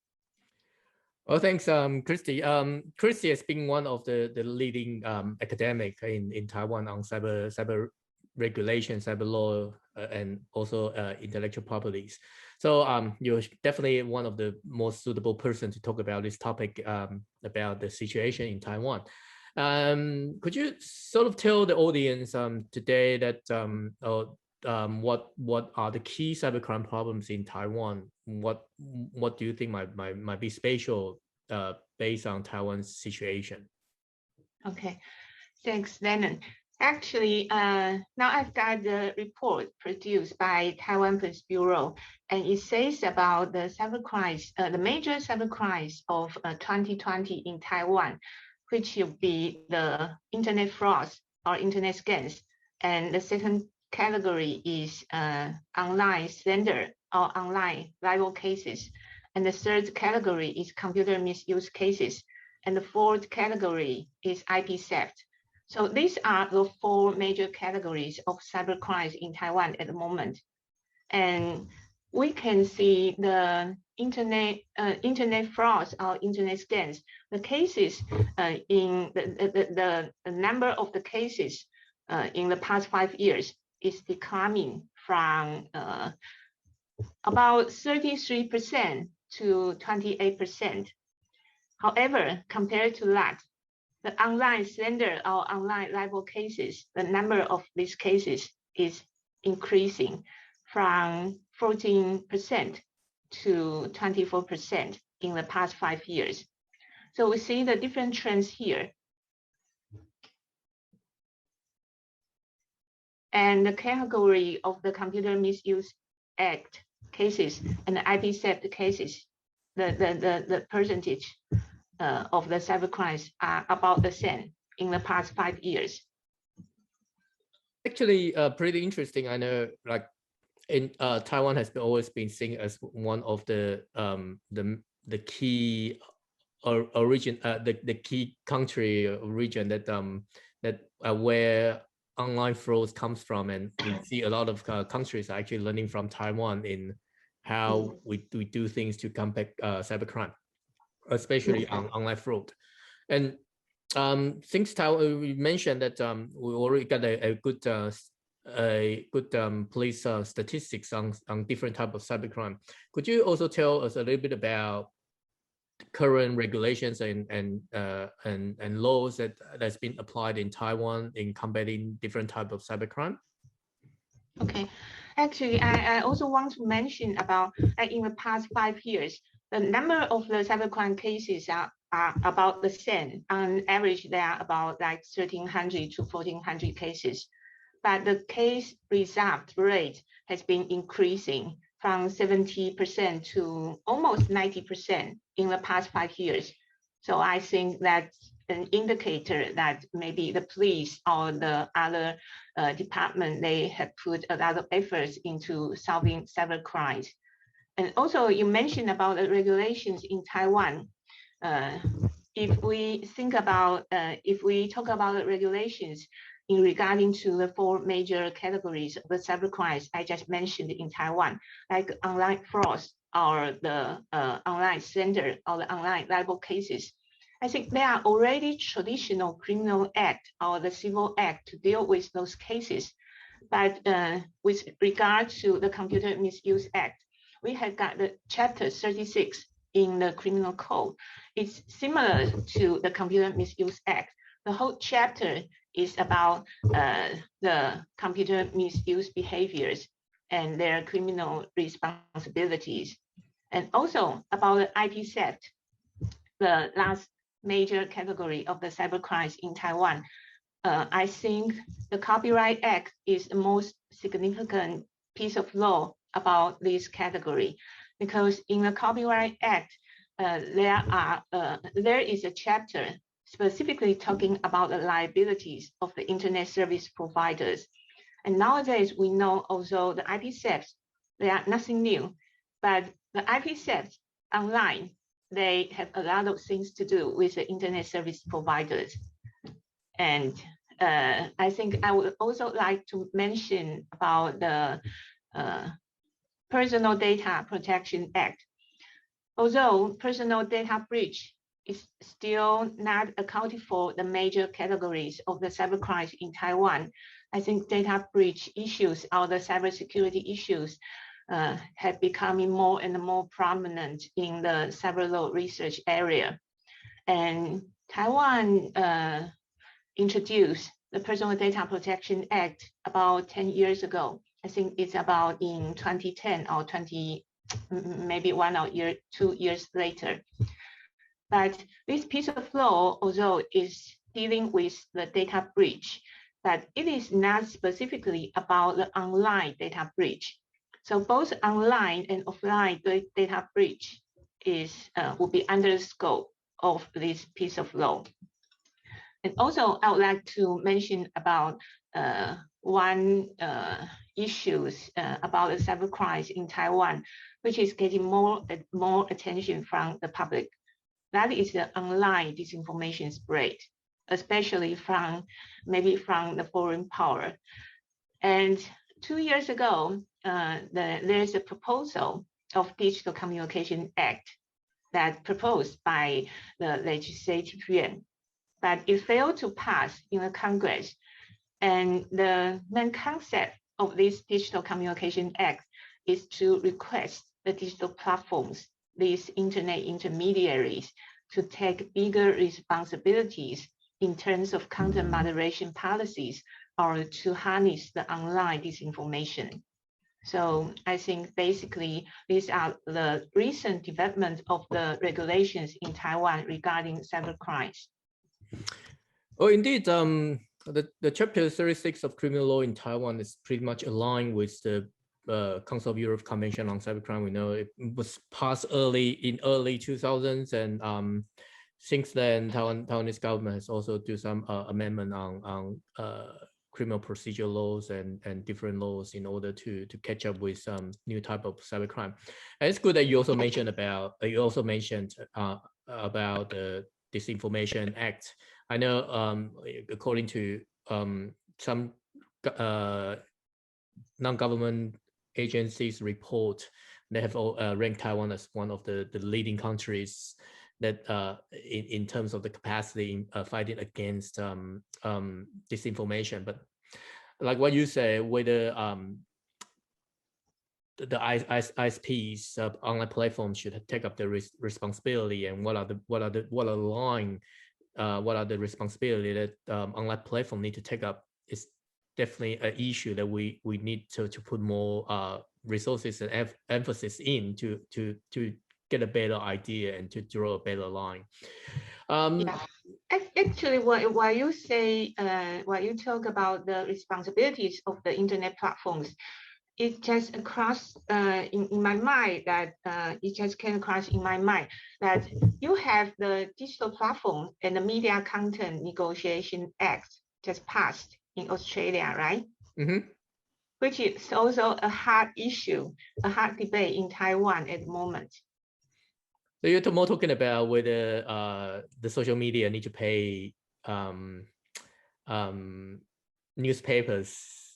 Well, thanks, Christy. Christy has been one of the leading academic in Taiwan on cyber regulation, cyber law, and also intellectual properties. So you're definitely one of the most suitable person to talk about this topic, about the situation in Taiwan. Could you sort of tell the audience today that what are the key cybercrime problems in Taiwan? What do you think might be special based on Taiwan's situation? Okay, thanks, Lennon. Actually, now I've got the report produced by Taiwan Police Bureau, and it says about the cybercrimes, the major cybercrimes of 2020 in Taiwan, which will be the internet frauds or internet scams. And the second category is online slander or online libel cases. And the third category is computer misuse cases. And the fourth category is IP theft. So these are the four major categories of cybercrimes in Taiwan at the moment. And we can see the internet frauds or internet scams. The cases in the number of the cases in the past 5 years is declining from about 33% to 28%. However, compared to that, the online slander or online libel cases, the number of these cases is increasing from 14% to 24% in the past 5 years. So we see the different trends here. And the category of the Computer Misuse Act cases and the IP theft cases, the percentage of the cybercrimes are about the same in the past 5 years. Actually, pretty interesting. I know, like in Taiwan has always been seen as one of the key origin, the key country or region that where online frauds comes from, and we see a lot of countries are actually learning from Taiwan in how we do things to combat cybercrime, especially on online fraud. And since Taiwan, we mentioned that we already got a good police statistics on different type of cybercrime. Could you also tell us a little bit about current regulations and laws that's been applied in Taiwan in combating different type of cybercrime? Okay, actually, I also want to mention about in the past 5 years, the number of the cybercrime cases are about the same. On average, they are about like 1,300 to 1,400 cases. But the case resolved rate has been increasing from 70% to almost 90% in the past 5 years. So I think that's an indicator that maybe the police or the other department, they have put a lot of efforts into solving cyber crimes. And also you mentioned about the regulations in Taiwan. If we think about, if we talk about the regulations in regarding to the 4 major categories of the cyber crimes I just mentioned in Taiwan, like online fraud or the online slander or the online libel cases, I think there are already traditional criminal act or the civil act to deal with those cases. But with regard to the Computer Misuse Act, we have got the chapter 36 in the criminal code. It's similar to the Computer Misuse Act. The whole chapter is about the computer misuse behaviors and their criminal responsibilities. And also about the IP theft, the last major category of the cyber crimes in Taiwan. I think the Copyright Act is the most significant piece of law about this category, because in the Copyright Act, there is a chapter specifically talking about the liabilities of the internet service providers. And nowadays we know also the IP thefts, they are nothing new, but the IP thefts online, they have a lot of things to do with the internet service providers. And I think I would also like to mention about the Personal Data Protection Act. Although personal data breach is still not accounted for the major categories of the cyber crimes in Taiwan, I think data breach issues or the cybersecurity issues have becoming more and more prominent in the cyber law research area. And Taiwan introduced the Personal Data Protection Act about 10 years ago. I think it's about in 2010 or maybe 1 or 2 years later. But this piece of law, although is dealing with the data breach, but it is not specifically about the online data breach. So both online and offline data breach will be under the scope of this piece of law. And also, I would like to mention about one issues about the cyber crimes in Taiwan, which is getting more and more attention from the public. That is the online disinformation spread, especially maybe from the foreign power. And 2 years ago, there's a proposal of Digital Communication Act that proposed by the legislative yuan, but it failed to pass in the Congress. And the main concept of this Digital Communication Act is to request the digital platforms, these internet intermediaries, to take bigger responsibilities in terms of content moderation policies or to harness the online disinformation. So I think basically these are the recent development of the regulations in Taiwan regarding cyber crimes. Oh, indeed. The Chapter 36 of criminal law in Taiwan is pretty much aligned with the Council of Europe Convention on Cybercrime. We know it was passed in early 2000s, and since then, Taiwanese government has also do some amendment on criminal procedure laws and different laws in order to catch up with some new type of cybercrime. And it's good that you also mentioned about about the Disinformation Act. I know according to some non-government agencies report, they have ranked Taiwan as one of the leading countries that in terms of the capacity in fighting against disinformation. But like what you say, whether the ISPs online platforms should take up the responsibility, and what are the responsibility that online platform need to take up is definitely an issue that we need to put more resources and emphasis in to get a better idea and to draw a better line. Yeah. Actually, while you say, while you talk about the responsibilities of the internet platforms, it just across in my mind that it just came across in my mind that you have the Digital Platform and the Media Content Negotiation Act just passed in Australia, right? Mm-hmm. Which is also a hard issue, a hard debate in Taiwan at the moment. So you're more talking about whether the social media need to pay newspapers.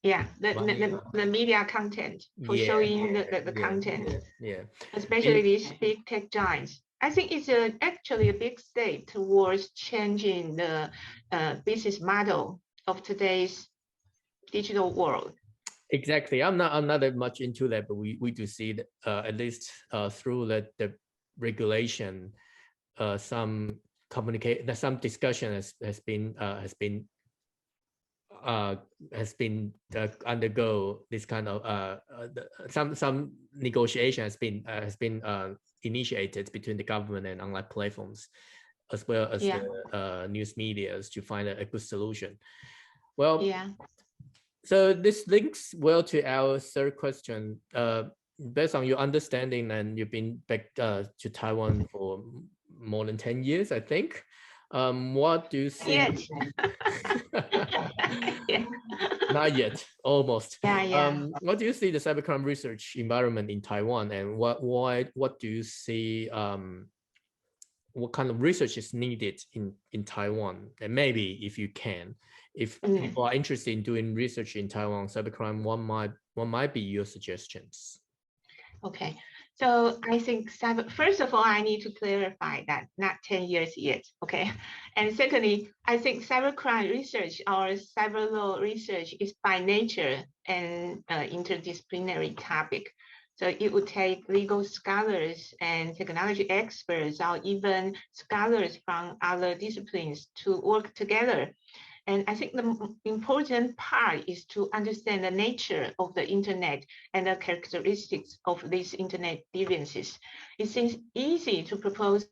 Yeah, the media content for showing the content, especially these big tech giants. I think it's actually a big step towards changing the business model of today's digital world. Exactly. I'm not that much into that, but we do see that at least through the regulation, some discussion has been undergo this kind of some negotiation has been initiated between the government and online platforms, as well as the news media, to find a good solution. Well, so this links well to our third question. Based on your understanding, and you've been back to Taiwan for more than 10 years, I think. What do you think? Not yet, almost. What do you see the cybercrime research environment in Taiwan, and what do you see? What kind of research is needed in Taiwan? And maybe if you can, if people are interested in doing research in Taiwan cybercrime, what might be your suggestions? Okay, so I think first of all, I need to clarify that not 10 years yet, okay? And secondly, I think cybercrime research or cyber law research is by nature an interdisciplinary topic. So it would take legal scholars and technology experts, or even scholars from other disciplines to work together. And I think the important part is to understand the nature of the internet and the characteristics of these internet deviances. It seems easy to propose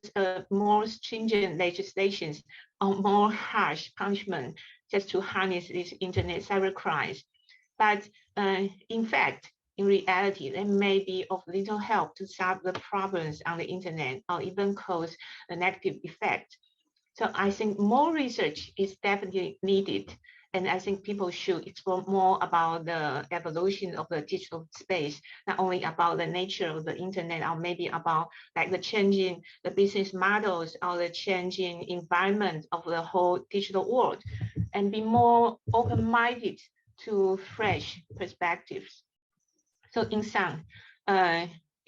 more stringent legislations or more harsh punishment just to harness these internet cybercrimes. But in fact, in reality, they may be of little help to solve the problems on the internet or even cause a negative effect. So I think more research is definitely needed. And I think people should explore more about the evolution of the digital space, not only about the nature of the internet, or maybe about like the changing the business models or the changing environment of the whole digital world, and be more open-minded to fresh perspectives. So in sum,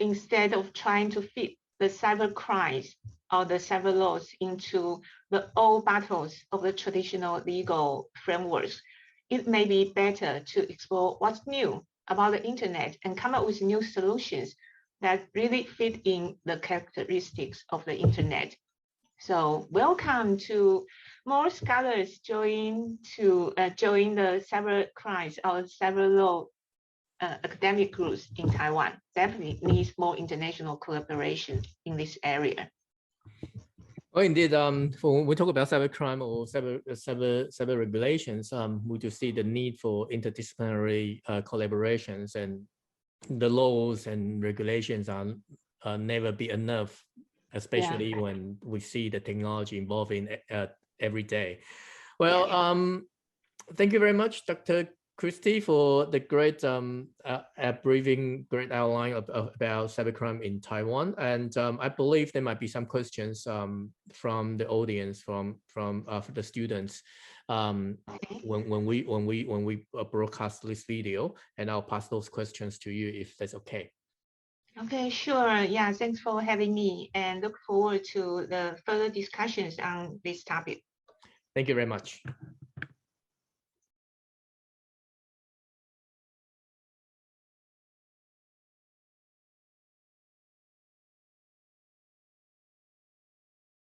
instead of trying to fit the cyber crimes or the cyber laws into the old battles of the traditional legal frameworks, it may be better to explore what's new about the internet and come up with new solutions that really fit in the characteristics of the internet. So welcome to more scholars join the cyber crimes or cyber law academic groups in Taiwan. Definitely needs more international collaboration in this area. Well, indeed, when we talk about cybercrime or cyber regulations, we do see the need for interdisciplinary collaborations, and the laws and regulations are never be enough, especially when we see the technology evolving every day. Well, thank you very much, Dr. Christie, for the great briefing, great outline about cybercrime in Taiwan. And I believe there might be some questions from the audience, from the students, when we broadcast this video, and I'll pass those questions to you if that's okay. Okay, sure. Yeah, thanks for having me, and look forward to the further discussions on this topic. Thank you very much.